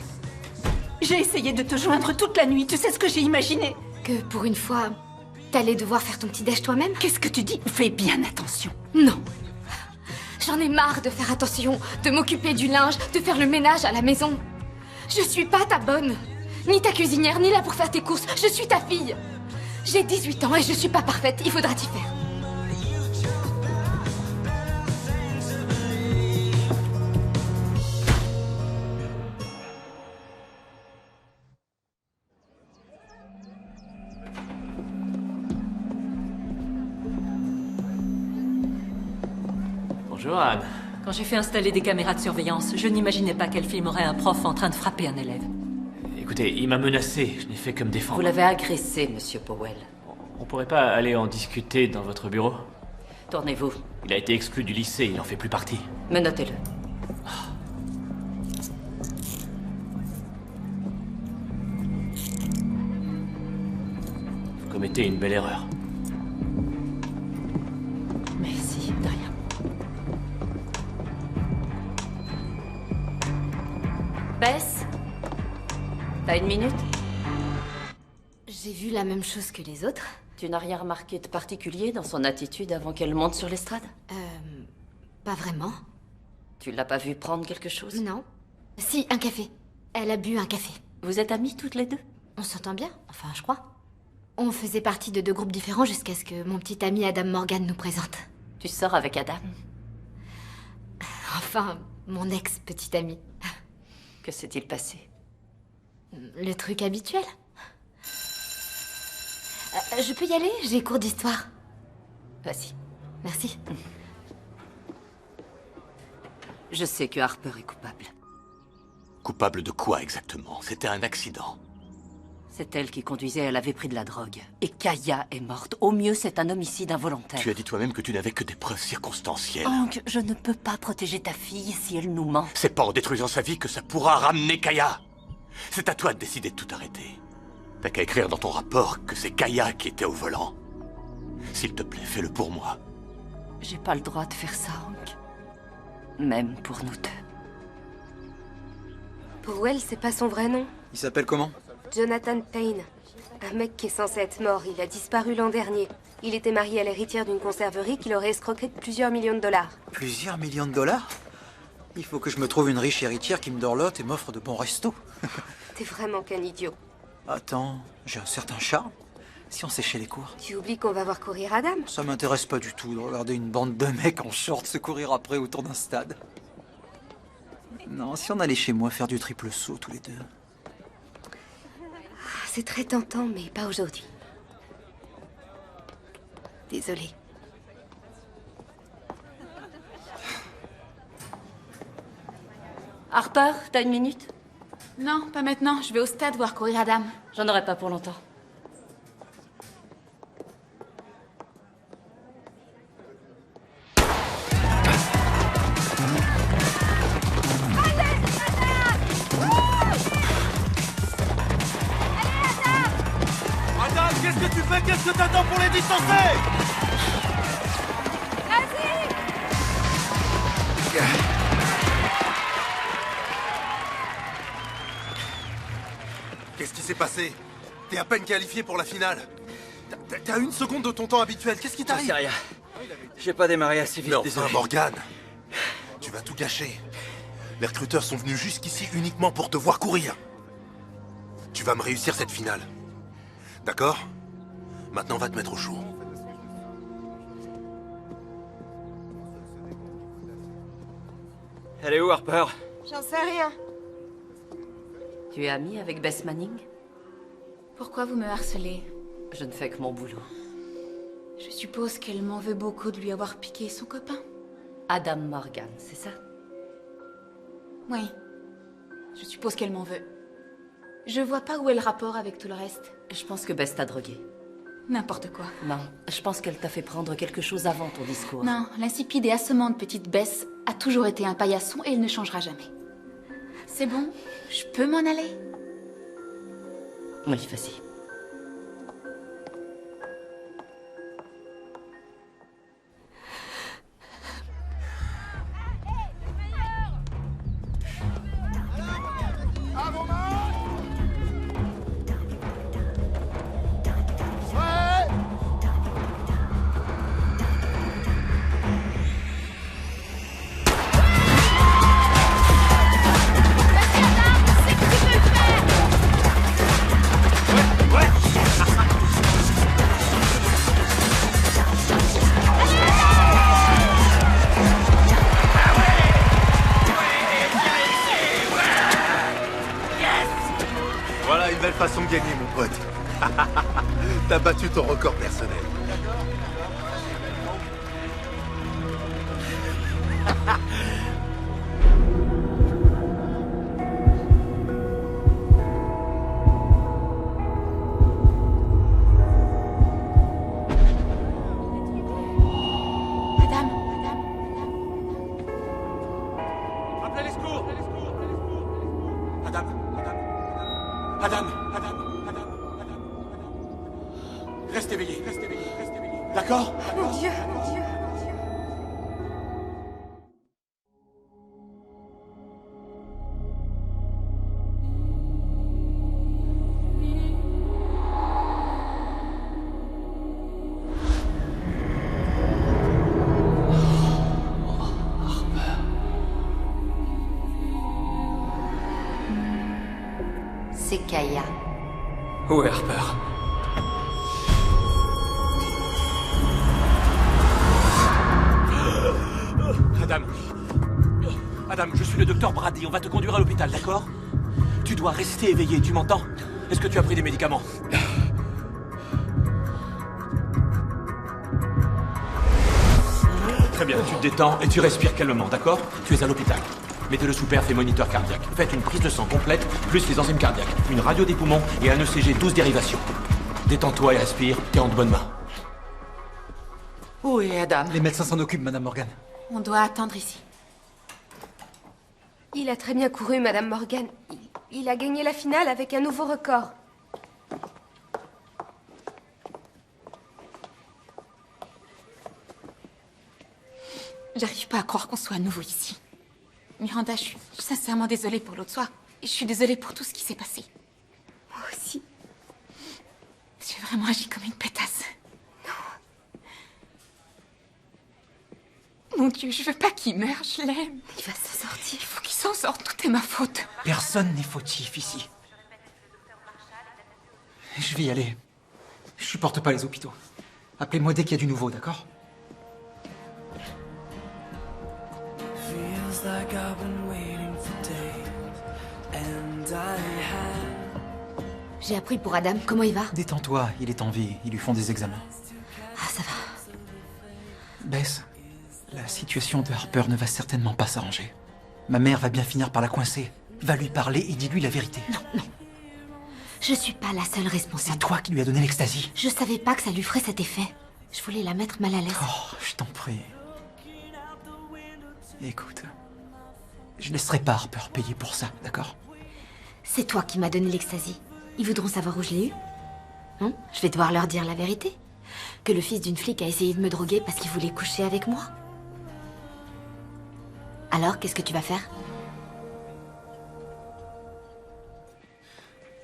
J'ai essayé de te joindre toute la nuit. Tu sais ce que j'ai imaginé? Que pour une fois, t'allais devoir faire ton petit déj toi-même? Qu'est-ce que tu dis? Fais bien attention. Non. J'en ai marre de faire attention, de m'occuper du linge, de faire le ménage à la maison. Je suis pas ta bonne. Ni ta cuisinière, ni là pour faire tes courses. Je suis ta fille. J'ai 18 ans et je suis pas parfaite. Il faudra t'y faire. Johan. Quand j'ai fait installer des caméras de surveillance, je n'imaginais pas qu'elle filmerait un prof en train de frapper un élève. Écoutez, il m'a menacé, je n'ai fait que me défendre. Vous l'avez agressé, monsieur Powell. On pourrait pas aller en discuter dans votre bureau? Tournez-vous. Il a été exclu du lycée, il en fait plus partie. Menotez-le. Vous commettez une belle erreur. Merci, de rien. Bess, t'as une minute? J'ai vu la même chose que les autres. Tu n'as rien remarqué de particulier dans son attitude avant qu'elle monte sur l'estrade? Pas vraiment. Tu l'as pas vue prendre quelque chose? Non. Si, un café. Elle a bu un café. Vous êtes amies toutes les deux? On s'entend bien, enfin, je crois. On faisait partie de 2 groupes différents jusqu'à ce que mon petit ami Adam Morgan nous présente. Tu sors avec Adam? Enfin, mon ex-petit ami. Que s'est-il passé? Le truc habituel. Je peux y aller? J'ai cours d'histoire. Vas-y. Merci. Je sais que Harper est coupable. Coupable de quoi exactement? C'était un accident. C'est elle qui conduisait, elle avait pris de la drogue. Et Kaya est morte. Au mieux, c'est un homicide involontaire. Tu as dit toi-même que tu n'avais que des preuves circonstancielles. Hank, je ne peux pas protéger ta fille si elle nous ment. C'est pas en détruisant sa vie que ça pourra ramener Kaya. C'est à toi de décider de tout arrêter. T'as qu'à écrire dans ton rapport que c'est Kaya qui était au volant. S'il te plaît, fais-le pour moi. J'ai pas le droit de faire ça, Hank. Même pour nous deux. Powell, c'est pas son vrai nom. Il s'appelle comment? Jonathan Payne. Un mec qui est censé être mort. Il a disparu l'an dernier. Il était marié à l'héritière d'une conserverie qui l'aurait escroqué de plusieurs millions de dollars. Plusieurs millions de dollars? Il faut que je me trouve une riche héritière qui me dorlote et m'offre de bons restos. T'es vraiment qu'un idiot. Attends, j'ai un certain charme. Si on séchait les cours. Tu oublies qu'on va voir courir Adam? Ça m'intéresse pas du tout de regarder une bande de mecs en short se courir après autour d'un stade. Non, si on allait chez moi faire du triple saut tous les deux. C'est très tentant, mais pas aujourd'hui. Désolée. Harper, t'as une minute? Non, pas maintenant. Je vais au stade voir courir Adam. J'en aurai pas pour longtemps. Adam, qu'est-ce que tu fais? Qu'est-ce que t'attends pour les distancer? Vas-y! Qu'est-ce qui s'est passé? T'es à peine qualifié pour la finale. T'as 1 seconde de ton temps habituel. Qu'est-ce qui t'arrive? C'est rien. J'ai pas démarré assez vite, Non, désolé. Morgan, tu vas tout gâcher. Les recruteurs sont venus jusqu'ici uniquement pour te voir courir. Tu vas me réussir cette finale. D'accord? Maintenant, va te mettre au chaud. Elle est où, Harper? J'en sais rien. Tu es amie avec Bess Manning? Pourquoi vous me harcelez? Je ne fais que mon boulot. Je suppose qu'elle m'en veut beaucoup de lui avoir piqué son copain. Adam Morgan, c'est ça? Oui. Je suppose qu'elle m'en veut. Je vois pas où est le rapport avec tout le reste. Je pense que Bess t'a drogué. N'importe quoi. Non, je pense qu'elle t'a fait prendre quelque chose avant ton discours. Non, l'insipide et assommante petite Bess a toujours été un paillasson et elle ne changera jamais. C'est bon? Je peux m'en aller? Oui, vas-y. Voilà une belle façon de gagner, mon pote. T'as battu ton record personnel. Adam. Reste éveillé. D'accord? Mon Dieu. C'est Kaya. Où est Harper? Adam, je suis le docteur Brady, on va te conduire à l'hôpital, d'accord? Tu dois rester éveillé, tu m'entends? Est-ce que tu as pris des médicaments? Très bien, tu te détends et tu respires calmement, d'accord? Tu es à l'hôpital. Mettez-le sous perf et moniteur cardiaque. Faites une prise de sang complète, plus les enzymes cardiaques, une radio des poumons et un ECG 12 dérivations. Détends-toi et respire, t'es en de bonnes mains. Où est Adam? Les médecins s'en occupent, Madame Morgan. On doit attendre ici. Il a très bien couru, Madame Morgan. Il a gagné la finale avec un nouveau record. J'arrive pas à croire qu'on soit à nouveau ici. Miranda, je suis sincèrement désolée pour l'autre soir. Et je suis désolée pour tout ce qui s'est passé. Moi aussi. J'ai vraiment agi comme une pétasse. Mon Dieu, je veux pas qu'il meure, je l'aime. Il va s'en sortir. Il faut qu'il s'en sorte, tout est ma faute. Personne n'est fautif ici. Je vais y aller. Je supporte pas les hôpitaux. Appelez-moi dès qu'il y a du nouveau, d'accord? J'ai appris pour Adam. Comment il va? Détends-toi, il est en vie. Ils lui font des examens. Ah, ça va. Bess, la situation de Harper ne va certainement pas s'arranger. Ma mère va bien finir par la coincer. Va lui parler et dis-lui la vérité. Non. Je suis pas la seule responsable. C'est toi qui lui as donné l'ecstasy. Je savais pas que ça lui ferait cet effet. Je voulais la mettre mal à l'aise. Oh, je t'en prie. Écoute, je laisserai pas Harper payer pour ça, d'accord? C'est toi qui m'as donné l'ecstasy. Ils voudront savoir où je l'ai eu. Hein? Je vais devoir leur dire la vérité. Que le fils d'une flic a essayé de me droguer parce qu'il voulait coucher avec moi. Alors, qu'est-ce que tu vas faire?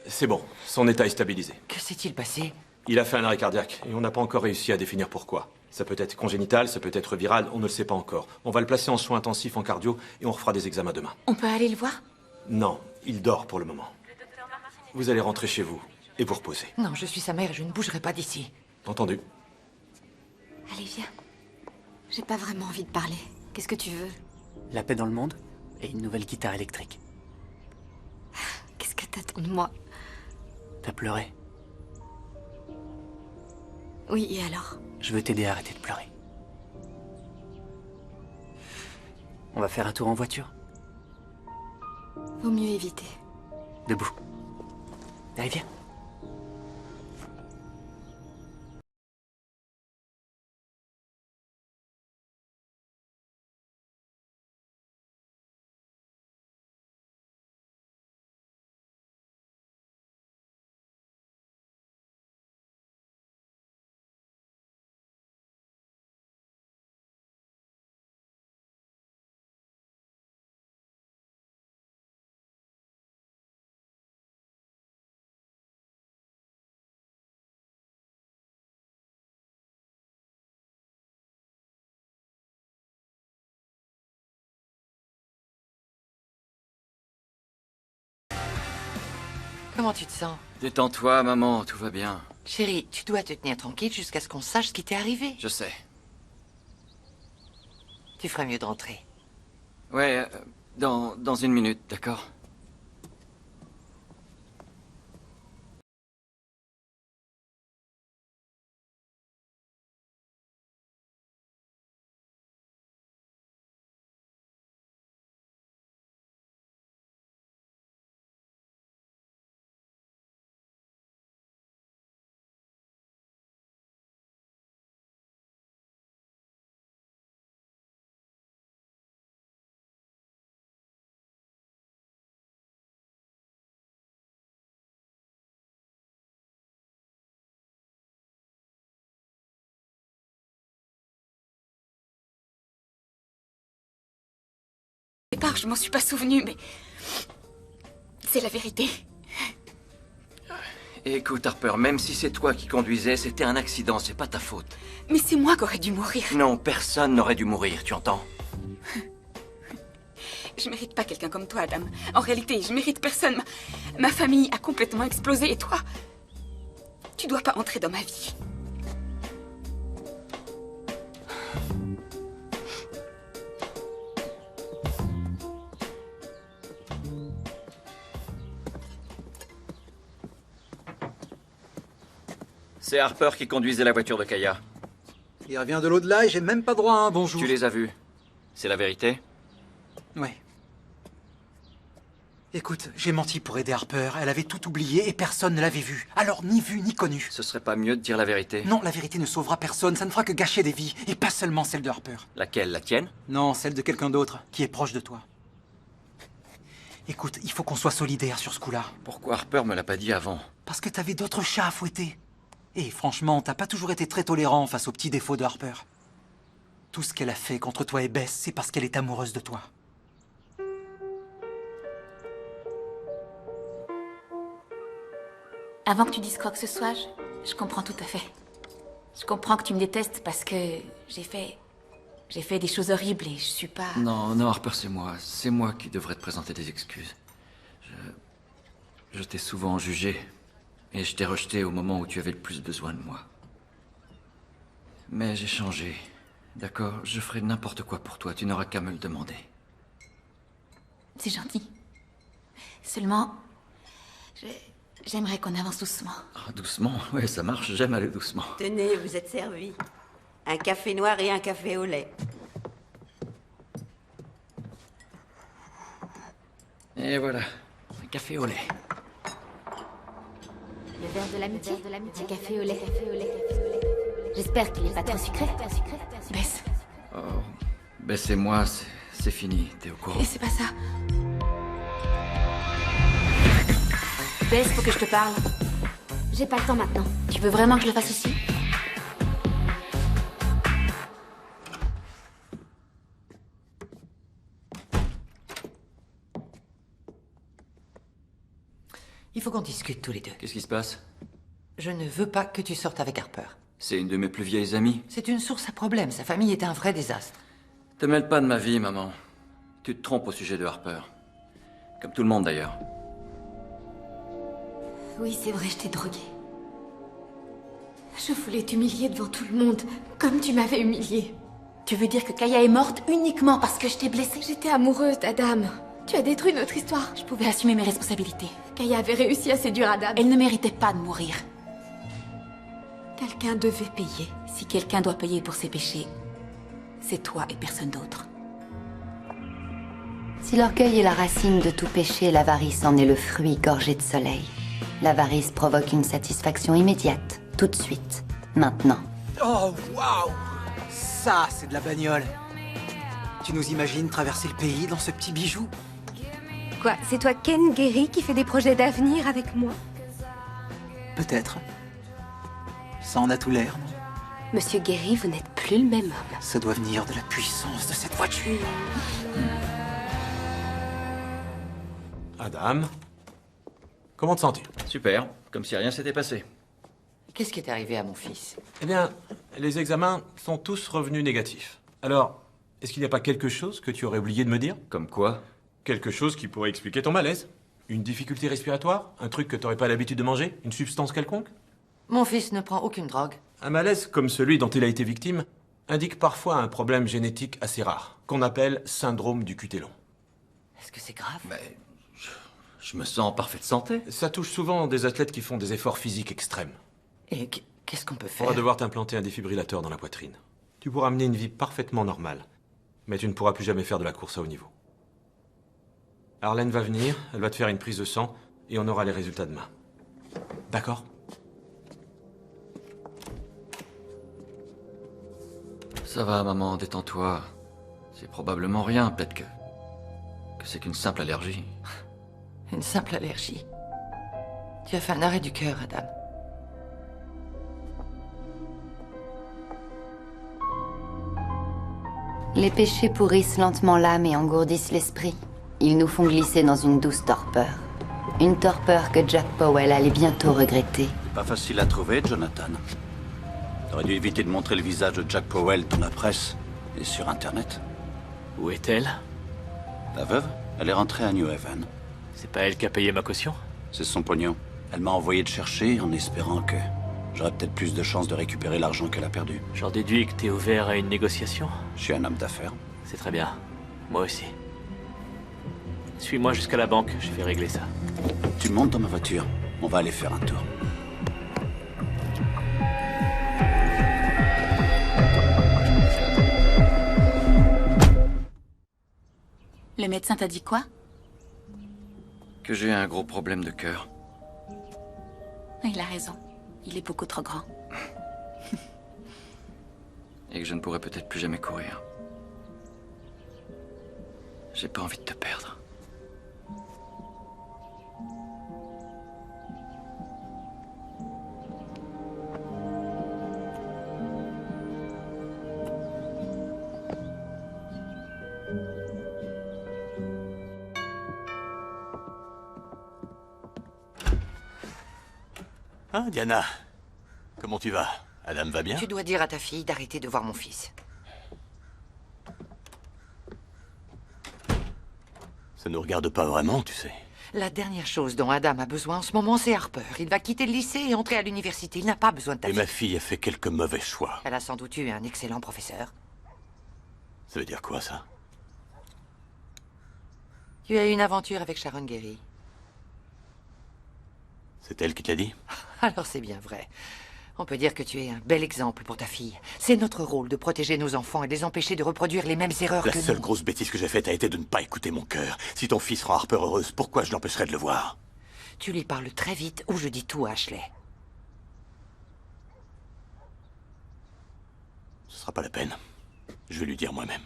C'est bon, son état est stabilisé. Que s'est-il passé? Il a fait un arrêt cardiaque et on n'a pas encore réussi à définir pourquoi. Ça peut être congénital, ça peut être viral, on ne le sait pas encore. On va le placer en soins intensifs en cardio et on refera des examens demain. On peut aller le voir? Non, il dort pour le moment. Vous allez rentrer chez vous et vous reposer. Non, je suis sa mère et je ne bougerai pas d'ici. Entendu? Allez, viens. J'ai pas vraiment envie de parler. Qu'est-ce que tu veux? La paix dans le monde et une nouvelle guitare électrique. Qu'est-ce que t'attends de moi? T'as pleuré? Oui, et alors? Je veux t'aider à arrêter de pleurer. On va faire un tour en voiture? Vaut mieux éviter. Debout. Allez, viens. Comment tu te sens? Détends-toi, maman, tout va bien. Chérie, tu dois te tenir tranquille jusqu'à ce qu'on sache ce qui t'est arrivé. Je sais. Tu ferais mieux de rentrer. Ouais, dans une minute, d'accord? je m'en suis pas souvenu, mais... c'est la vérité. Écoute, Harper, même si c'est toi qui conduisais, c'était un accident, c'est pas ta faute. Mais c'est moi qui aurais dû mourir. Non, personne n'aurait dû mourir, tu entends? Je mérite pas quelqu'un comme toi, Adam. En réalité, je mérite personne. Ma famille a complètement explosé et toi, tu dois pas entrer dans ma vie. C'est Harper qui conduisait la voiture de Kaya. Il revient de l'au-delà et j'ai même pas droit à un bonjour. Tu les as vus. C'est la vérité? Ouais. Écoute, j'ai menti pour aider Harper. Elle avait tout oublié et personne ne l'avait vue. Alors, ni vue ni connue. Ce serait pas mieux de dire la vérité? Non, la vérité ne sauvera personne. Ça ne fera que gâcher des vies. Et pas seulement celle de Harper. Laquelle? La tienne? Non, celle de quelqu'un d'autre, qui est proche de toi. Écoute, il faut qu'on soit solidaires sur ce coup-là. Pourquoi Harper me l'a pas dit avant? Parce que t'avais d'autres chats à fouetter. Et franchement, t'as pas toujours été très tolérant face aux petits défauts de Harper. Tout ce qu'elle a fait contre toi et Bess, c'est parce qu'elle est amoureuse de toi. Avant que tu dises quoi que ce soit, je comprends tout à fait. Je comprends que tu me détestes parce que j'ai fait des choses horribles et je suis pas... Non, non, Harper, c'est moi. C'est moi qui devrais te présenter des excuses. Je t'ai souvent jugé. Et je t'ai rejeté au moment où tu avais le plus besoin de moi. Mais j'ai changé. D'accord? Je ferai n'importe quoi pour toi. Tu n'auras qu'à me le demander. C'est gentil. Seulement... J'aimerais qu'on avance doucement. Ah, doucement? Ouais, ça marche. J'aime aller doucement. Tenez, vous êtes servis. Un café noir et un café au lait. Et voilà. Un café au lait. Le verre de l'amitié. Un café au lait. J'espère qu'il n'est pas trop sucré. Bess. Oh, Bess et moi, c'est fini. T'es au courant? Et c'est pas ça. Bess, faut que je te parle. J'ai pas le temps maintenant. Tu veux vraiment que je le fasse ici? Il faut qu'on discute tous les deux. Qu'est-ce qui se passe? Je ne veux pas que tu sortes avec Harper. C'est une de mes plus vieilles amies. C'est une source à problème. Sa famille est un vrai désastre. Te mêle pas de ma vie, maman. Tu te trompes au sujet de Harper. Comme tout le monde, d'ailleurs. Oui, c'est vrai, je t'ai drogué. Je voulais t'humilier devant tout le monde, comme tu m'avais humiliée. Tu veux dire que Kaya est morte uniquement parce que je t'ai blessée? J'étais amoureuse d'Adam. Tu as détruit notre histoire. Je pouvais assumer mes responsabilités. Kaya avait réussi à séduire Adam. Elle ne méritait pas de mourir. Quelqu'un devait payer. Si quelqu'un doit payer pour ses péchés, c'est toi et personne d'autre. Si l'orgueil est la racine de tout péché, l'avarice en est le fruit gorgé de soleil. L'avarice provoque une satisfaction immédiate, tout de suite, maintenant. Oh, waouh! Ça, c'est de la bagnole. Tu nous imagines traverser le pays dans ce petit bijou? Quoi, c'est toi Ken Gary qui fait des projets d'avenir avec moi? Peut-être. Ça en a tout l'air, non? Monsieur Gary, vous n'êtes plus le même homme. Ça doit venir de la puissance de cette voiture. Adam, comment te sens-tu? Super, comme si rien s'était passé. Qu'est-ce qui est arrivé à mon fils? Eh bien, les examens sont tous revenus négatifs. Alors, est-ce qu'il n'y a pas quelque chose que tu aurais oublié de me dire? Comme quoi? Quelque chose qui pourrait expliquer ton malaise. Une difficulté respiratoire? Un truc que t'aurais pas l'habitude de manger? Une substance quelconque? Mon fils ne prend aucune drogue. Un malaise comme celui dont il a été victime indique parfois un problème génétique assez rare, qu'on appelle syndrome du cuté long. Est-ce que c'est grave? Mais je me sens en parfaite santé. Ça touche souvent des athlètes qui font des efforts physiques extrêmes. Et qu'est-ce qu'on peut On faire? va devoir t'implanter un défibrillateur dans la poitrine. Tu pourras mener une vie parfaitement normale, mais tu ne pourras plus jamais faire de la course à haut niveau. Arlène va venir, elle va te faire une prise de sang, et on aura les résultats demain. D'accord? Ça va, maman, détends-toi. C'est probablement rien, peut-être que c'est qu'une simple allergie. Une simple allergie. Tu as fait un arrêt du cœur, Adam. Les péchés pourrissent lentement l'âme et engourdissent l'esprit. Ils nous font glisser dans une douce torpeur. Une torpeur que Jack Powell allait bientôt regretter. Pas facile à trouver, Jonathan. T'aurais dû éviter de montrer le visage de Jack Powell dans la presse et sur Internet. Où est-elle? Ta veuve, elle est rentrée à New Haven. C'est pas elle qui a payé ma caution? C'est son pognon. Elle m'a envoyé te chercher en espérant que j'aurais peut-être plus de chances de récupérer l'argent qu'elle a perdu. J'en déduis que t'es ouvert à une négociation? Je suis un homme d'affaires. C'est très bien. Moi aussi. Suis-moi jusqu'à la banque, je vais régler ça. Tu montes dans ma voiture. On va aller faire un tour. Le médecin t'a dit quoi? Que j'ai un gros problème de cœur. Il a raison. Il est beaucoup trop grand. Et que je ne pourrai peut-être plus jamais courir. J'ai pas envie de te perdre. Ah, Diana. Comment tu vas? Adam va bien? Tu dois dire à ta fille d'arrêter de voir mon fils. Ça nous regarde pas vraiment, tu sais. La dernière chose dont Adam a besoin en ce moment, c'est Harper. Il va quitter le lycée et entrer à l'université. Il n'a pas besoin de ta Et fille. ma fille a fait quelques mauvais choix. Elle a sans doute eu un excellent professeur. Ça veut dire quoi, ça? Tu as eu une aventure avec Sharon Gary. C'est elle qui te l'a dit? Alors c'est bien vrai. On peut dire que tu es un bel exemple pour ta fille. C'est notre rôle de protéger nos enfants et de les empêcher de reproduire les mêmes erreurs que La nous. seule grosse bêtise que j'ai faite a été de ne pas écouter mon cœur. Si ton fils rend Harper heureuse, pourquoi je l'empêcherais de le voir? Tu lui parles très vite ou je dis tout à Ashley. Ce sera pas la peine. Je vais lui dire moi-même.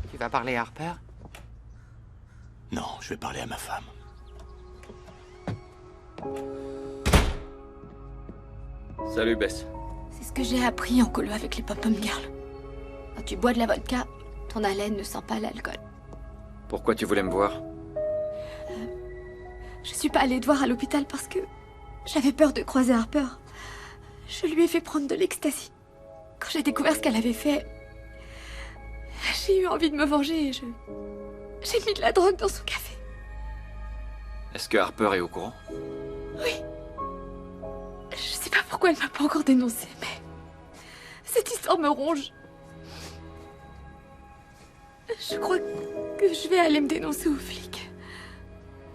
Tu vas parler à Harper? Non, je vais parler à ma femme. Salut, Bess. C'est ce que j'ai appris en colo avec les pop-up girls. Quand tu bois de la vodka, ton haleine ne sent pas l'alcool. Pourquoi tu voulais me voir? Je suis pas allée te voir à l'hôpital parce que j'avais peur de croiser Harper. Je lui ai fait prendre de l'ecstasy. Quand j'ai découvert ce qu'elle avait fait, j'ai eu envie de me venger et j'ai mis de la drogue dans son café. Est-ce que Harper est au courant? Oui. Je sais pas pourquoi elle m'a pas encore dénoncé, mais cette histoire me ronge. Je crois que je vais aller me dénoncer aux flics.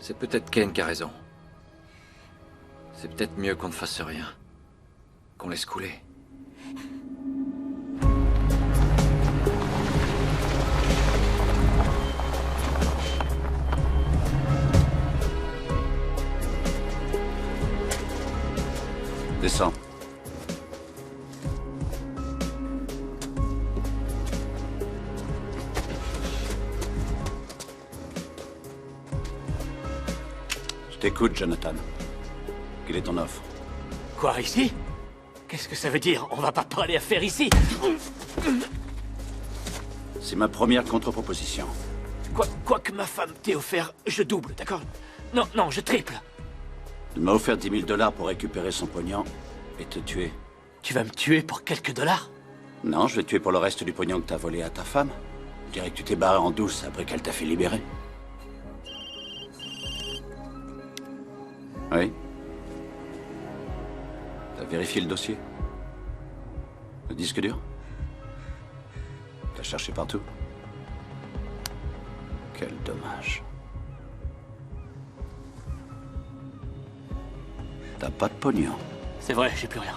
C'est peut-être Ken qui a raison. C'est peut-être mieux qu'on ne fasse rien. Qu'on laisse couler. Descends. Je t'écoute, Jonathan. Quelle est ton offre? Quoi, ici? Qu'est-ce que ça veut dire? On va pas parler affaire ici. C'est ma première contre-proposition. Quoi que ma femme t'ait offert, je double, d'accord? Non, je triple. Elle m'a offert 10 000 $ pour récupérer son pognon et te tuer. Tu vas me tuer pour quelques dollars? Non, je vais te tuer pour le reste du pognon que t'as volé à ta femme. Je dirais que tu t'es barré en douce après qu'elle t'a fait libérer. Oui. T'as vérifié le dossier? Le disque dur? T'as cherché partout? Quel dommage. T'as pas de pognon. C'est vrai, j'ai plus rien.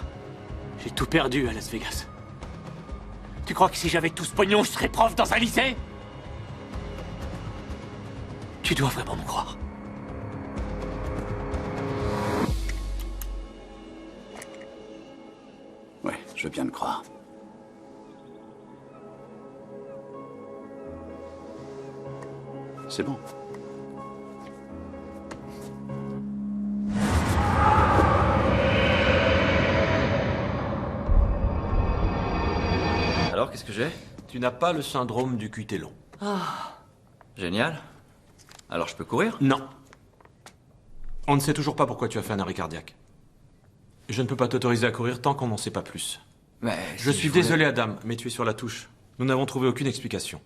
J'ai tout perdu à Las Vegas. Tu crois que si j'avais tout ce pognon, je serais prof dans un lycée? Tu dois vraiment me croire. Ouais, je veux bien le croire. C'est bon. Alors, qu'est-ce que j'ai? Tu n'as pas le syndrome du QT long. Génial. Alors je peux courir? Non. On ne sait toujours pas pourquoi tu as fait un arrêt cardiaque. Je ne peux pas t'autoriser à courir tant qu'on n'en sait pas plus. Mais je suis désolé, Adam, mais tu es sur la touche. Nous n'avons trouvé aucune explication.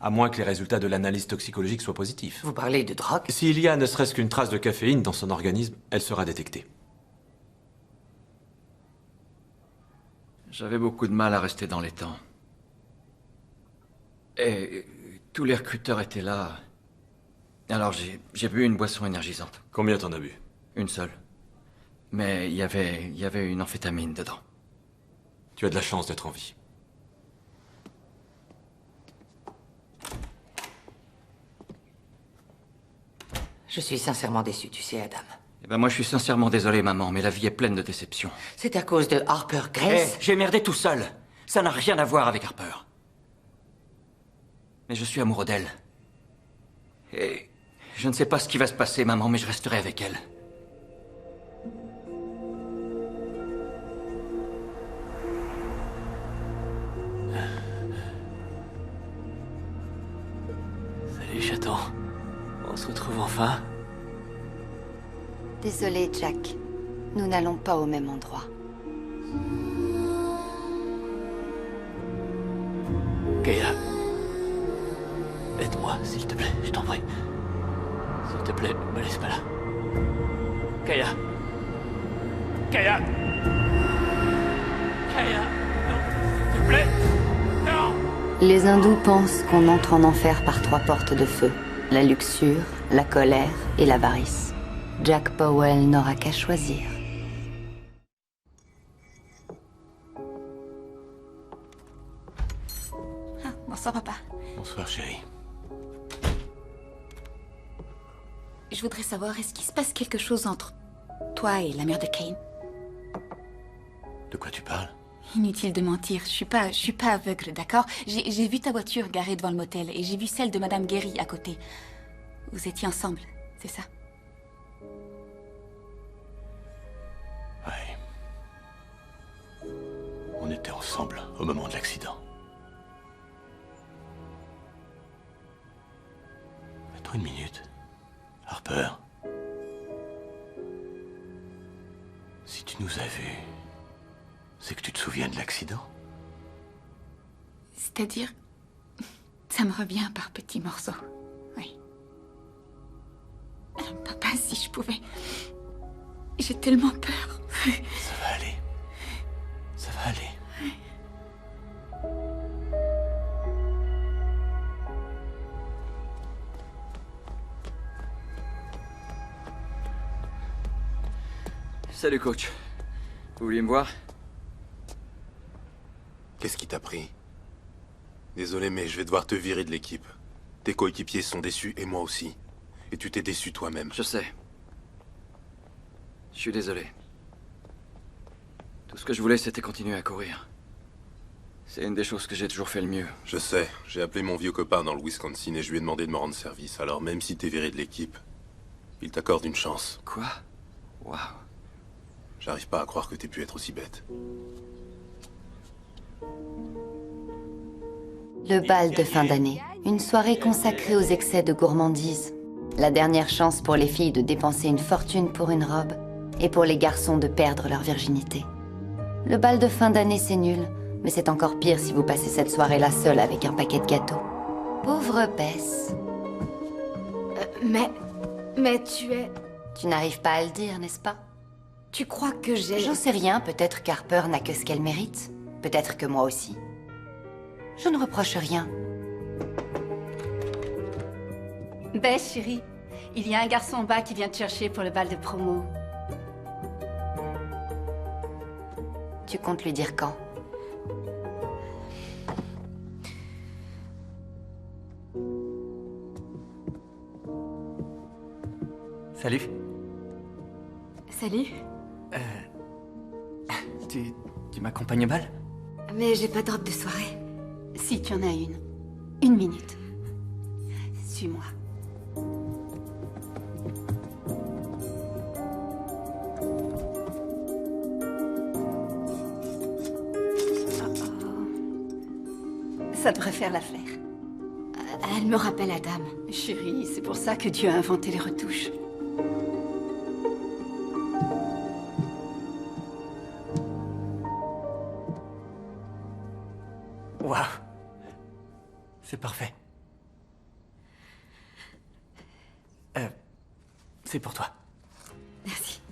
À moins que les résultats de l'analyse toxicologique soient positifs. Vous parlez de drogue? S'il y a ne serait-ce qu'une trace de caféine dans son organisme, elle sera détectée. J'avais beaucoup de mal à rester dans les temps. Et tous les recruteurs étaient là. Alors j'ai bu une boisson énergisante. Combien t'en as bu? Une seule. Mais il y avait une amphétamine dedans. Tu as de la chance d'être en vie. Je suis sincèrement déçu, tu sais, Adam. Eh ben moi je suis sincèrement désolé, maman, mais la vie est pleine de déceptions. C'est à cause de Harper Grace? J'ai merdé tout seul. Ça n'a rien à voir avec Harper. Mais je suis amoureux d'elle. Et je ne sais pas ce qui va se passer, maman, mais je resterai avec elle. Salut, chaton. On se retrouve enfin. Désolé, Jack. Nous n'allons pas au même endroit. Kaya. Aide-moi, s'il te plaît, je t'en prie. S'il te plaît, me laisse pas là. Kaya. Kaya. Kaya. Non, s'il te plaît. Non. Les hindous pensent qu'on entre en enfer par 3 portes de feu. La luxure, la colère et l'avarice. Jack Powell n'aura qu'à choisir. Ah, bonsoir, papa. Bonsoir, chérie. Je voudrais savoir, est-ce qu'il se passe quelque chose entre toi et la mère de Kane? De quoi tu parles? Inutile de mentir, je suis pas aveugle, d'accord? J'ai vu ta voiture garée devant le motel et j'ai vu celle de Madame Guéry à côté. Vous étiez ensemble, c'est ça? Ouais. On était ensemble au moment de l'accident. Attends une minute. Harper. Si tu nous as vus, c'est que tu te souviens de l'accident? C'est-à-dire, ça me revient par petits morceaux, oui. Papa, si je pouvais... J'ai tellement peur. Ça va aller. Ça va aller. Salut, coach. Vous vouliez me voir? Qu'est-ce qui t'a pris? Désolé, mais je vais devoir te virer de l'équipe. Tes coéquipiers sont déçus, et moi aussi. Et tu t'es déçu toi-même. Je sais. Je suis désolé. Tout ce que je voulais, c'était continuer à courir. C'est une des choses que j'ai toujours fait le mieux. Je sais. J'ai appelé mon vieux copain dans le Wisconsin et je lui ai demandé de me rendre service. Alors même si t'es viré de l'équipe, il t'accorde une chance. Quoi? Waouh. J'arrive pas à croire que t'aies pu être aussi bête. Le bal de fin d'année. Une soirée consacrée aux excès de gourmandise. La dernière chance pour les filles de dépenser une fortune pour une robe et pour les garçons de perdre leur virginité. Le bal de fin d'année, c'est nul, mais c'est encore pire si vous passez cette soirée-là seule avec un paquet de gâteaux. Pauvre Bess. Mais tu es... Tu n'arrives pas à le dire, n'est-ce pas? Tu crois que j'ai... J'en sais rien, peut-être qu'Harper n'a que ce qu'elle mérite. Peut-être que moi aussi. Je ne reproche rien. Bess, chérie, il y a un garçon en bas qui vient te chercher pour le bal de promo. Tu comptes lui dire quand? Salut. Salut. Tu m'accompagnes au bal? Mais j'ai pas de robe de soirée. Si tu en as une. Une minute. Suis-moi. Ça devrait faire l'affaire. Elle me rappelle Adam. Chérie, c'est pour ça que Dieu a inventé les retouches. Waouh. C'est parfait. C'est pour toi. Merci.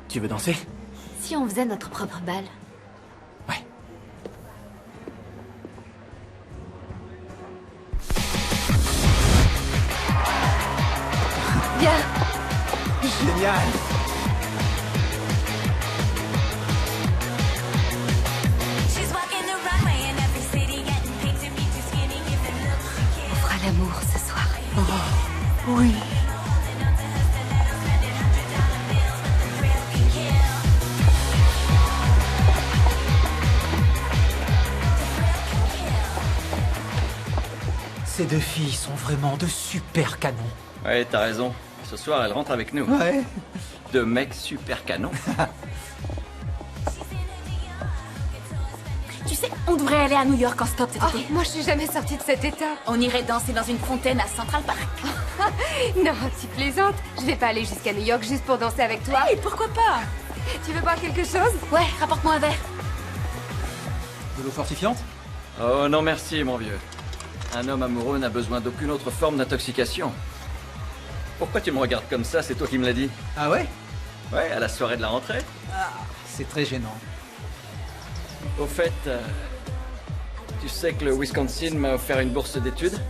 Tu veux danser? Si on faisait notre propre bal. Viens. Génial. On fera l'amour ce soir. Oui. Ces deux filles sont vraiment de super canons. Ouais, t'as raison. Ce soir, elle rentre avec nous. Ouais. Deux mecs super canons. Tu sais, on devrait aller à New York en stop cet été. Moi, je suis jamais sortie de cet état. On irait danser dans une fontaine à Central Park. Non, tu plaisantes. Je vais pas aller jusqu'à New York juste pour danser avec toi. Et pourquoi pas? Tu veux boire quelque chose? Ouais, rapporte-moi un verre. De l'eau fortifiante? Oh non merci, mon vieux. Un homme amoureux n'a besoin d'aucune autre forme d'intoxication. Pourquoi tu me regardes comme ça? C'est toi qui me l'as dit. Ah ouais? Ouais, à la soirée de la rentrée. C'est très gênant. Au fait, tu sais que le Wisconsin m'a offert une bourse d'études?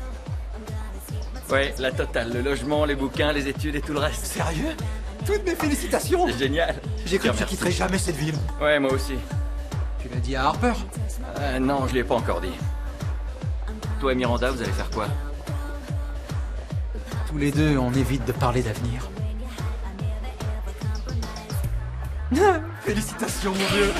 Ouais, la totale. Le logement, les bouquins, les études et tout le reste. Sérieux? Toutes mes félicitations! C'est génial. J'ai cru que tu Merci. quitterais jamais cette ville. Ouais, moi aussi. Tu l'as dit à Harper? Non, je lui ai pas encore dit. Toi et Miranda, vous allez faire quoi? Tous les deux, on évite de parler d'avenir. Félicitations, mon vieux!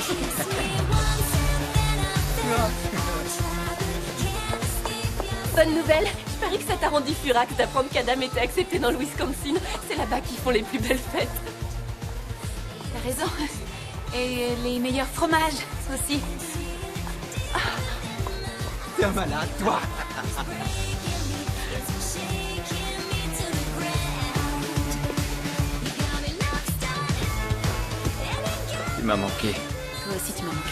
Bonne nouvelle, je parie que ça t'a rendu furax d'apprendre qu'Adam était accepté dans le Wisconsin. C'est là-bas qu'ils font les plus belles fêtes. T'as raison. Et les meilleurs fromages aussi. T'es un malade, toi! Tu m'as manqué. Toi aussi, tu m'as manqué.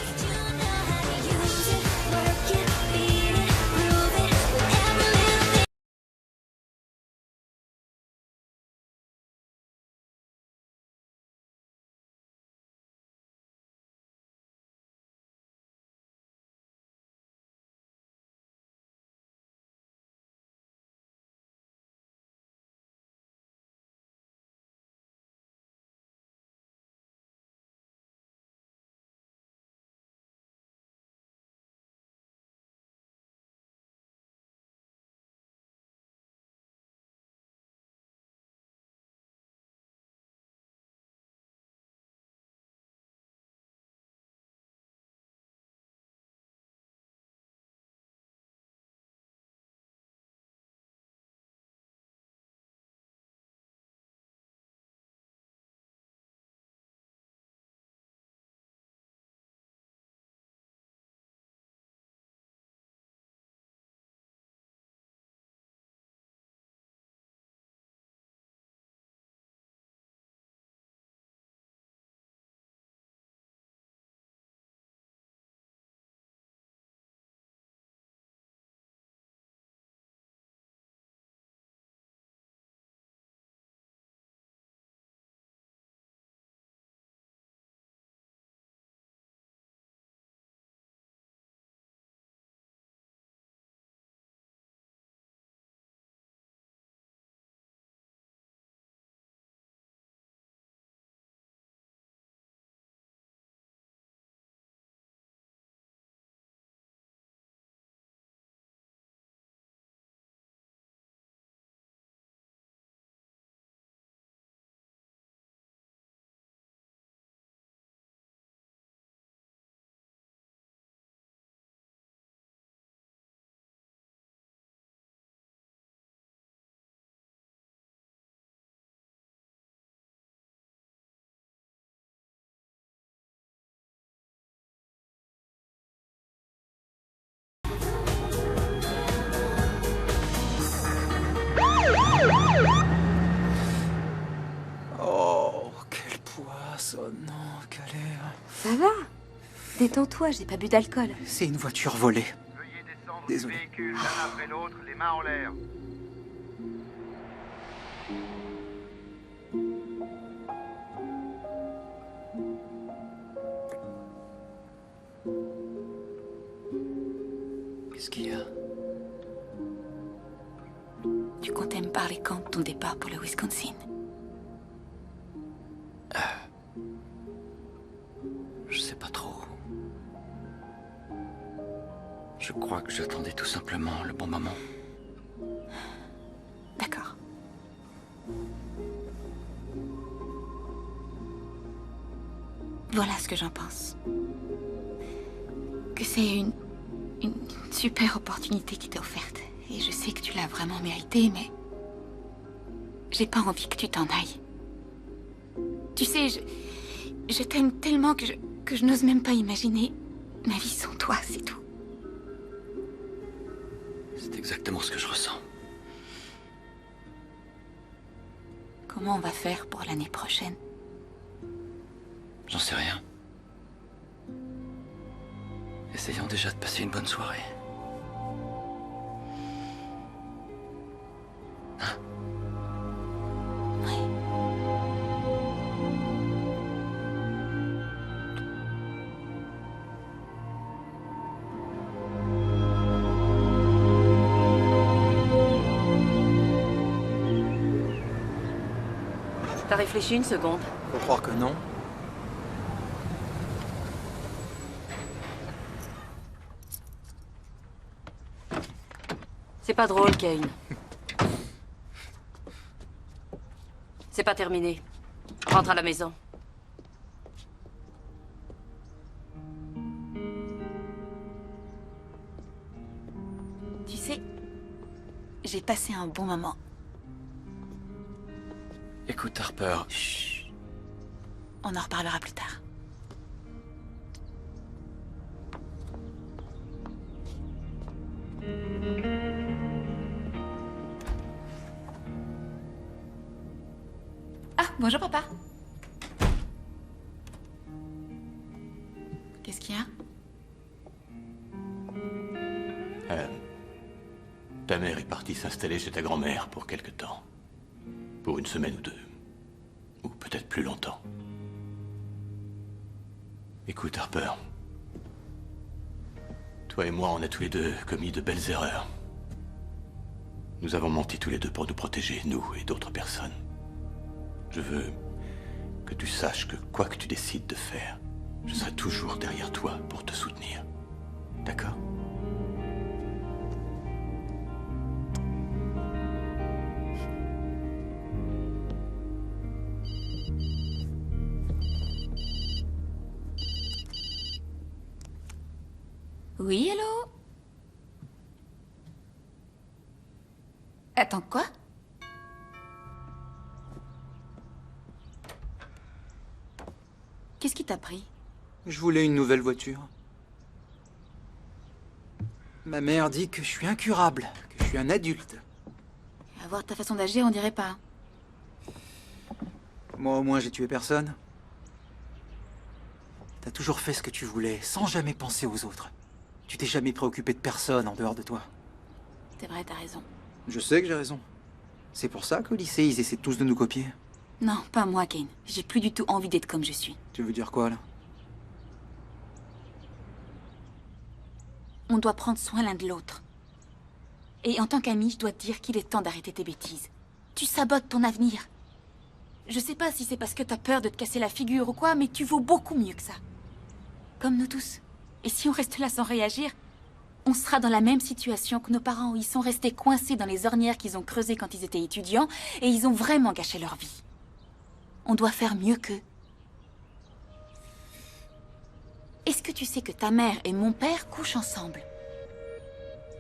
personne, non, Calais. Ça va? Détends-toi, j'ai pas bu d'alcool. C'est une voiture volée. Désolé. Véhicule l'un après l'autre, les mains en l'air. Qu'est-ce qu'il y a? Tu comptais me parler quand de ton départ pour le Wisconsin? Je sais pas trop. Je crois que j'attendais tout simplement le bon moment. D'accord. Voilà ce que j'en pense. Que c'est une super opportunité qui t'est offerte. Et je sais que tu l'as vraiment méritée, mais... j'ai pas envie que tu t'en ailles. Tu sais, je t'aime tellement que je n'ose même pas imaginer ma vie sans toi, c'est tout. C'est exactement ce que je ressens. Comment on va faire pour l'année prochaine? J'en sais rien. Essayons déjà de passer une bonne soirée. Hein? Oui. T'as réfléchi une seconde? Faut croire que non. C'est pas drôle, Kane. C'est pas terminé. Rentre à la maison. Tu sais, j'ai passé un bon moment. Écoute, Harper. Chut. On en reparlera plus tard. Ah, bonjour papa. Qu'est-ce qu'il y a? Ta mère est partie s'installer chez ta grand-mère pour quelque temps. Pour une semaine ou deux. Ou peut-être plus longtemps. Écoute, Harper. Toi et moi, on a tous les deux commis de belles erreurs. Nous avons menti tous les deux pour nous protéger, nous et d'autres personnes. Je veux que tu saches que quoi que tu décides de faire, je serai toujours derrière toi pour te soutenir. D'accord? Oui, allô? Attends, quoi? Qu'est-ce qui t'a pris? Je voulais une nouvelle voiture. Ma mère dit que je suis incurable, que je suis un adulte. À voir ta façon d'agir, on dirait pas. Moi, au moins, j'ai tué personne. T'as toujours fait ce que tu voulais, sans jamais penser aux autres. Tu t'es jamais préoccupé de personne en dehors de toi. C'est vrai, t'as raison. Je sais que j'ai raison. C'est pour ça qu'au lycée, ils essaient tous de nous copier. Non, pas moi, Kane. J'ai plus du tout envie d'être comme je suis. Tu veux dire quoi, là? On doit prendre soin l'un de l'autre. Et en tant qu'ami, je dois te dire qu'il est temps d'arrêter tes bêtises. Tu sabotes ton avenir. Je sais pas si c'est parce que t'as peur de te casser la figure ou quoi, mais tu vaux beaucoup mieux que ça. Comme nous tous. Et si on reste là sans réagir, on sera dans la même situation que nos parents où ils sont restés coincés dans les ornières qu'ils ont creusées quand ils étaient étudiants et ils ont vraiment gâché leur vie. On doit faire mieux qu'eux. Est-ce que tu sais que ta mère et mon père couchent ensemble?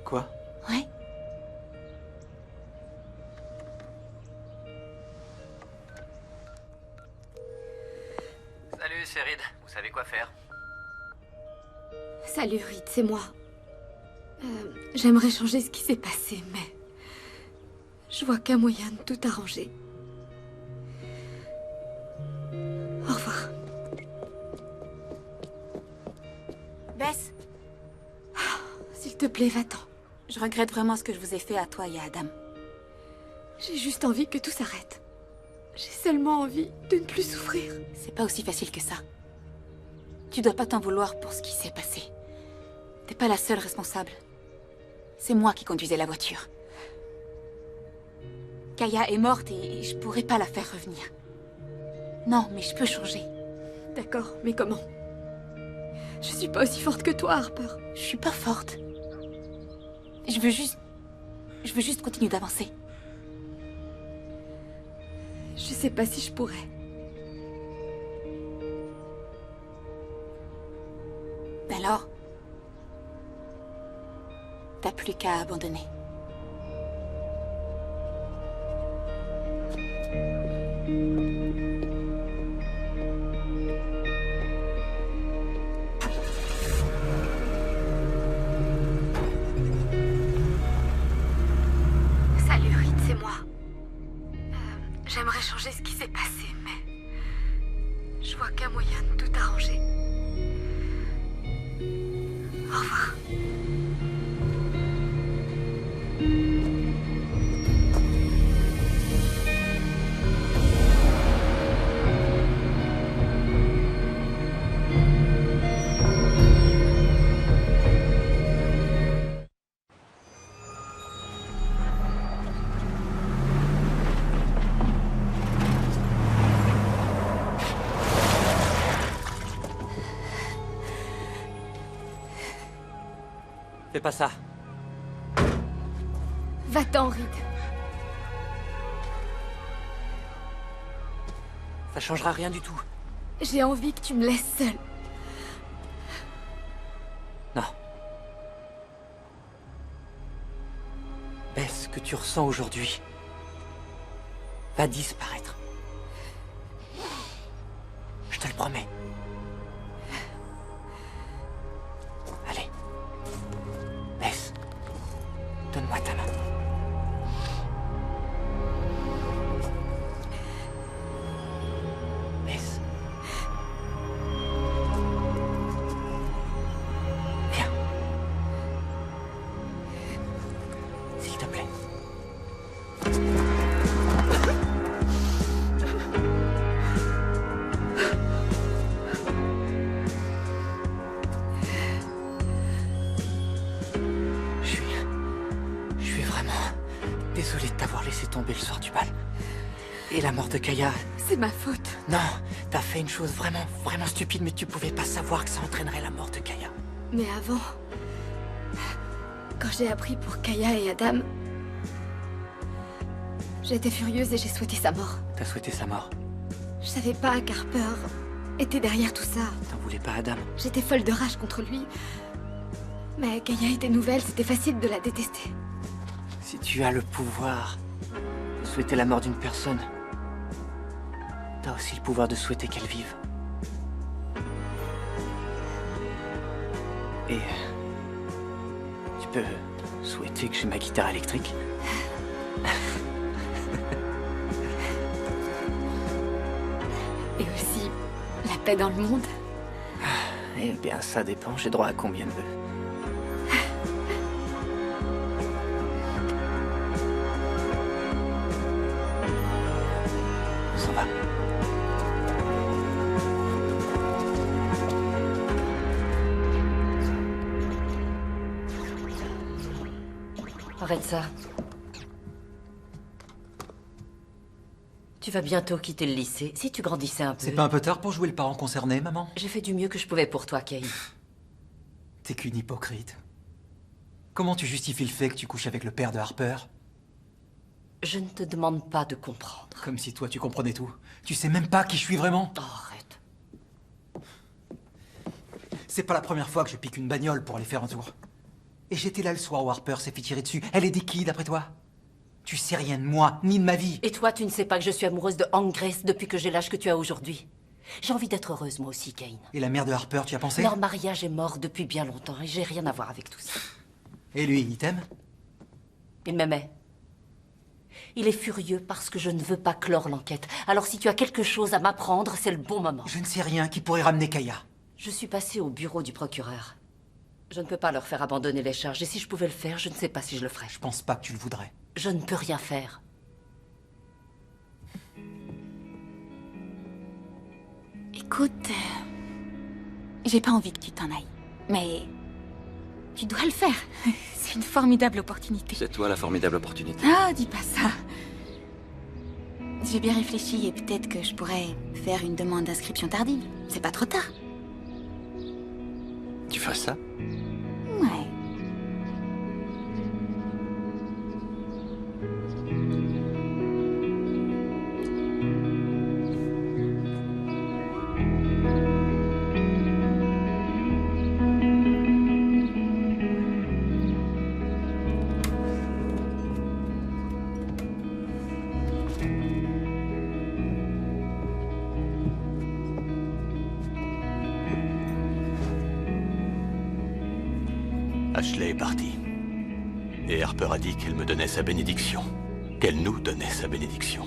Quoi? Ouais. Salut, c'est Reed. Vous savez quoi faire? Salut Reed, c'est moi. J'aimerais changer ce qui s'est passé, mais... je vois qu'un moyen de tout arranger. Au revoir. te plaît, va-t'en. Je regrette vraiment ce que je vous ai fait à toi et à Adam. J'ai juste envie que tout s'arrête. J'ai seulement envie de ne plus souffrir. C'est pas aussi facile que ça. Tu dois pas t'en vouloir pour ce qui s'est passé. T'es pas la seule responsable. C'est moi qui conduisais la voiture. Kaya est morte et je pourrais pas la faire revenir. Non, mais je peux changer. D'accord, mais comment? Je suis pas aussi forte que toi, Harper. Je suis pas forte. Je veux juste continuer d'avancer. Je sais pas si je pourrais. Alors, t'as plus qu'à abandonner. Salut Reed, c'est moi. J'aimerais changer ce qui s'est passé, mais je vois qu'un moyen de tout arranger. Au revoir. Fais pas ça. Va-t'en, Reed. Ça changera rien du tout. J'ai envie que tu me laisses seule. Non. Bess, ce que tu ressens aujourd'hui va disparaître. Je te le promets. Allez. Bess, donne-moi ta main. Bess. Viens. S'il te plaît. Je suis vraiment désolé de t'avoir laissé tomber le soir du bal. Et la mort de Kaya... C'est ma faute. Non, t'as fait une chose vraiment stupide, mais tu pouvais pas savoir que ça entraînerait la mort de Kaya. Mais avant, quand j'ai appris pour Kaya et Adam, j'étais furieuse et j'ai souhaité sa mort. T'as souhaité sa mort. Je savais pas qu'Harper était derrière tout ça. T'en voulais pas, Adam. J'étais folle de rage contre lui. Mais Kaya était nouvelle, c'était facile de la détester. Si tu as le pouvoir de souhaiter la mort d'une personne, t'as aussi le pouvoir de souhaiter qu'elle vive. Et tu peux souhaiter que j'ai ma guitare électrique. Et aussi la paix dans le monde. Eh bien, ça dépend. J'ai droit à combien de vœux? On s'en va. Arrête ça. Tu vas bientôt quitter le lycée. Si tu grandissais un peu... C'est pas un peu tard pour jouer le parent concerné, maman? J'ai fait du mieux que je pouvais pour toi, Kay. T'es qu'une hypocrite. Comment tu justifies le fait que tu couches avec le père de Harper? Je ne te demande pas de comprendre. Comme si toi tu comprenais tout. Tu sais même pas qui je suis vraiment. Oh, arrête. C'est pas la première fois que je pique une bagnole pour aller faire un tour. Et j'étais là le soir où Harper s'est fait tirer dessus. Elle est des qui, d'après toi? Tu sais rien de moi, ni de ma vie. Et toi, tu ne sais pas que je suis amoureuse de Hank Grace depuis que j'ai l'âge que tu as aujourd'hui. J'ai envie d'être heureuse, moi aussi, Kane. Et la mère de Harper, tu y as pensé? Leur mariage est mort depuis bien longtemps et j'ai rien à voir avec tout ça. Et lui, il t'aime? Il m'aimait. Il est furieux parce que je ne veux pas clore l'enquête. Alors si tu as quelque chose à m'apprendre, c'est le bon moment. Je ne sais rien qui pourrait ramener Kaya. Je suis passée au bureau du procureur. Je ne peux pas leur faire abandonner les charges, et si je pouvais le faire, je ne sais pas si je le ferais. Je pense pas que tu le voudrais. Je ne peux rien faire. Écoute, j'ai pas envie que tu t'en ailles, mais tu dois le faire. C'est une formidable opportunité. C'est toi la formidable opportunité. Ah, dis pas ça. J'ai bien réfléchi et peut-être que je pourrais faire une demande d'inscription tardive. C'est pas trop tard. Tu fais ça? Ouais. Ashley est partie. Et Harper a dit qu'elle me donnait sa bénédiction. Qu'elle nous donnait sa bénédiction.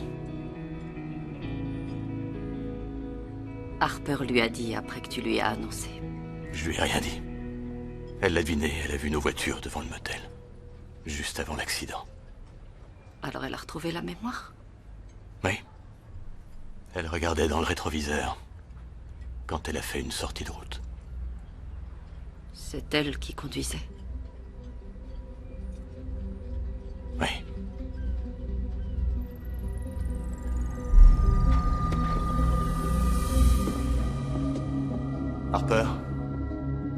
Harper lui a dit après que tu lui as annoncé. Je lui ai rien dit. Elle l'a deviné, elle a vu nos voitures devant le motel. Juste avant l'accident. Alors elle a retrouvé la mémoire? Oui. Elle regardait dans le rétroviseur quand elle a fait une sortie de route. C'est elle qui conduisait. Oui. Harper,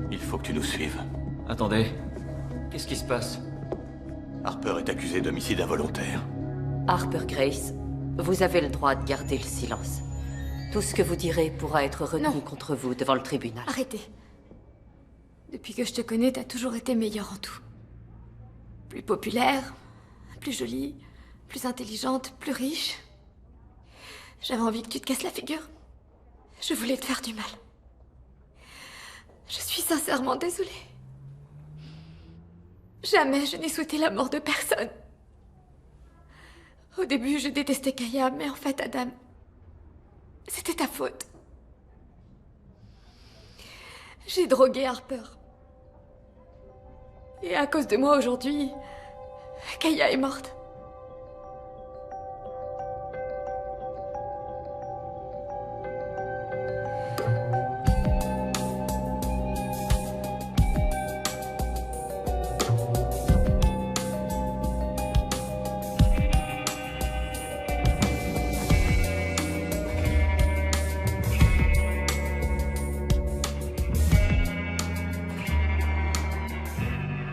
il faut que tu nous suives. Attendez. Qu'est-ce qui se passe? Harper est accusé d'homicide involontaire. Harper Grace, vous avez le droit de garder le silence. Tout ce que vous direz pourra être retenu contre vous devant le tribunal. Arrêtez. Depuis que je te connais, t'as toujours été meilleure en tout. Plus populaire, plus jolie, plus intelligente, plus riche. J'avais envie que tu te casses la figure. Je voulais te faire du mal. Je suis sincèrement désolée. Jamais je n'ai souhaité la mort de personne. Au début, je détestais Kaya, mais en fait, Adam, c'était ta faute. J'ai drogué Harper. Et à cause de moi, aujourd'hui, Kaya est morte.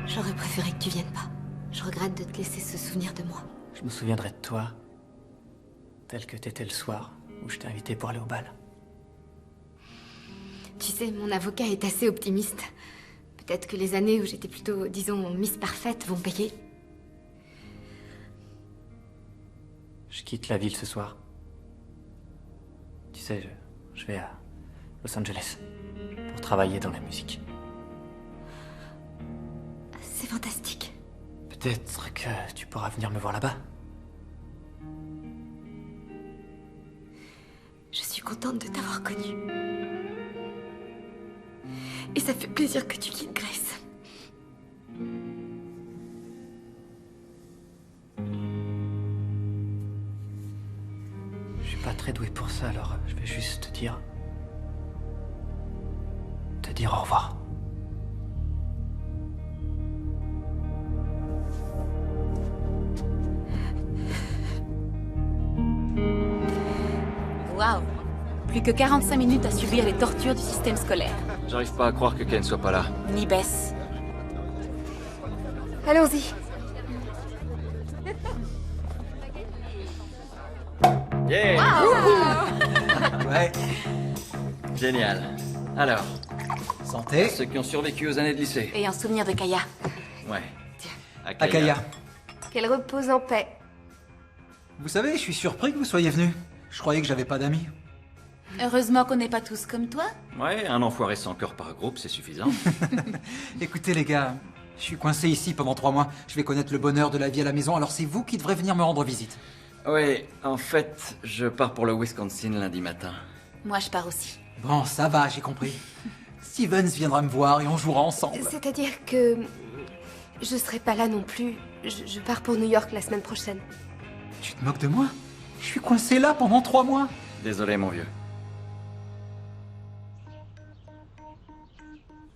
J'aurais préféré que tu viennes pas. Je regrette de te laisser ce souvenir de moi. Je me souviendrai de toi, tel que t'étais le soir où je t'ai invité pour aller au bal. Tu sais, mon avocat est assez optimiste. Peut-être que les années où j'étais plutôt, disons, Miss Parfaite vont payer. Je quitte la ville ce soir. Tu sais, je vais à Los Angeles pour travailler dans la musique. C'est fantastique. Peut-être que tu pourras venir me voir là-bas. Je suis contente de t'avoir connue. Et ça fait plaisir que tu quittes Grace. Je suis pas très doué pour ça, alors je vais juste te dire au revoir. Waouh! Plus que 45 minutes à subir les tortures du système scolaire. J'arrive pas à croire que Ken soit pas là. Ni Bess. Allons-y. Yeah! Ouais. Génial. Alors, santé. Ceux qui ont survécu aux années de lycée. Et un souvenir de Kaya. Ouais. Akaya. Qu'elle repose en paix. Vous savez, je suis surpris que vous soyez venu. Je croyais que j'avais pas d'amis. Heureusement qu'on n'est pas tous comme toi. Ouais, un enfoiré sans cœur par groupe, c'est suffisant. Écoutez les gars, je suis coincé ici pendant 3 mois. Je vais connaître le bonheur de la vie à la maison, alors c'est vous qui devrez venir me rendre visite. Oui, en fait, je pars pour le Wisconsin lundi matin. Moi, je pars aussi. Bon, ça va, j'ai compris. Stevens viendra me voir et on jouera ensemble. C'est-à-dire que... je serai pas là non plus. Je pars pour New York la semaine prochaine. Tu te moques de moi? Je suis coincé là pendant 3 mois. Désolé, mon vieux.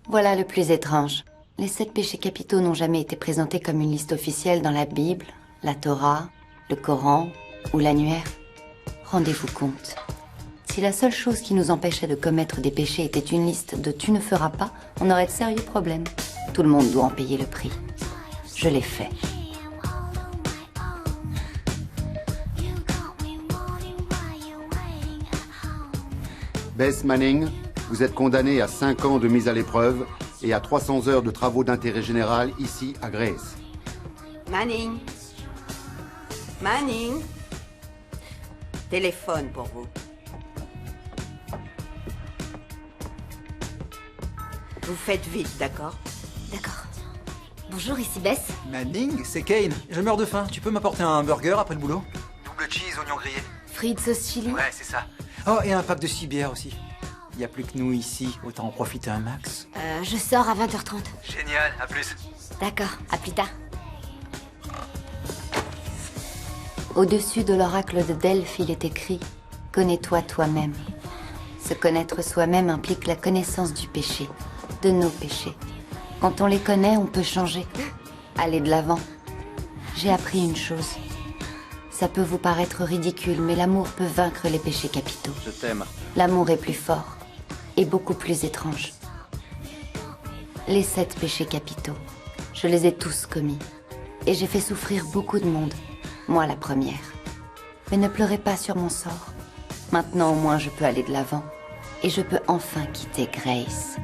Voilà le plus étrange. Les 7 péchés capitaux n'ont jamais été présentés comme une liste officielle dans la Bible, la Torah, le Coran ou l'annuaire. Rendez-vous compte. Si la seule chose qui nous empêchait de commettre des péchés était une liste de « tu ne feras pas », on aurait de sérieux problèmes. Tout le monde doit en payer le prix. Je l'ai fait. Bess Manning, vous êtes condamné à 5 ans de mise à l'épreuve et à 300 heures de travaux d'intérêt général ici à Grace. Manning. Manning. Téléphone pour vous. Vous faites vite, d'accord? D'accord. Bonjour, ici Bess. Manning, c'est Kane. Je meurs de faim. Tu peux m'apporter un burger après le boulot? Double cheese, oignon grillé. Frites sauce chili. Ouais, c'est ça. Oh, et un pack de 6 bières aussi. Y a plus que nous ici, autant en profiter un max. Je sors à 20h30. Génial, à plus. D'accord, à plus tard. Au-dessus de l'oracle de Delphes, il est écrit « Connais-toi toi-même ». Se connaître soi-même implique la connaissance du péché, de nos péchés. Quand on les connaît, on peut changer, aller de l'avant. J'ai appris une chose. Ça peut vous paraître ridicule, mais l'amour peut vaincre les péchés capitaux. Je t'aime. L'amour est plus fort et beaucoup plus étrange. Les 7 péchés capitaux, je les ai tous commis. Et j'ai fait souffrir beaucoup de monde, moi la première. Mais ne pleurez pas sur mon sort. Maintenant au moins je peux aller de l'avant. Et je peux enfin quitter Grace.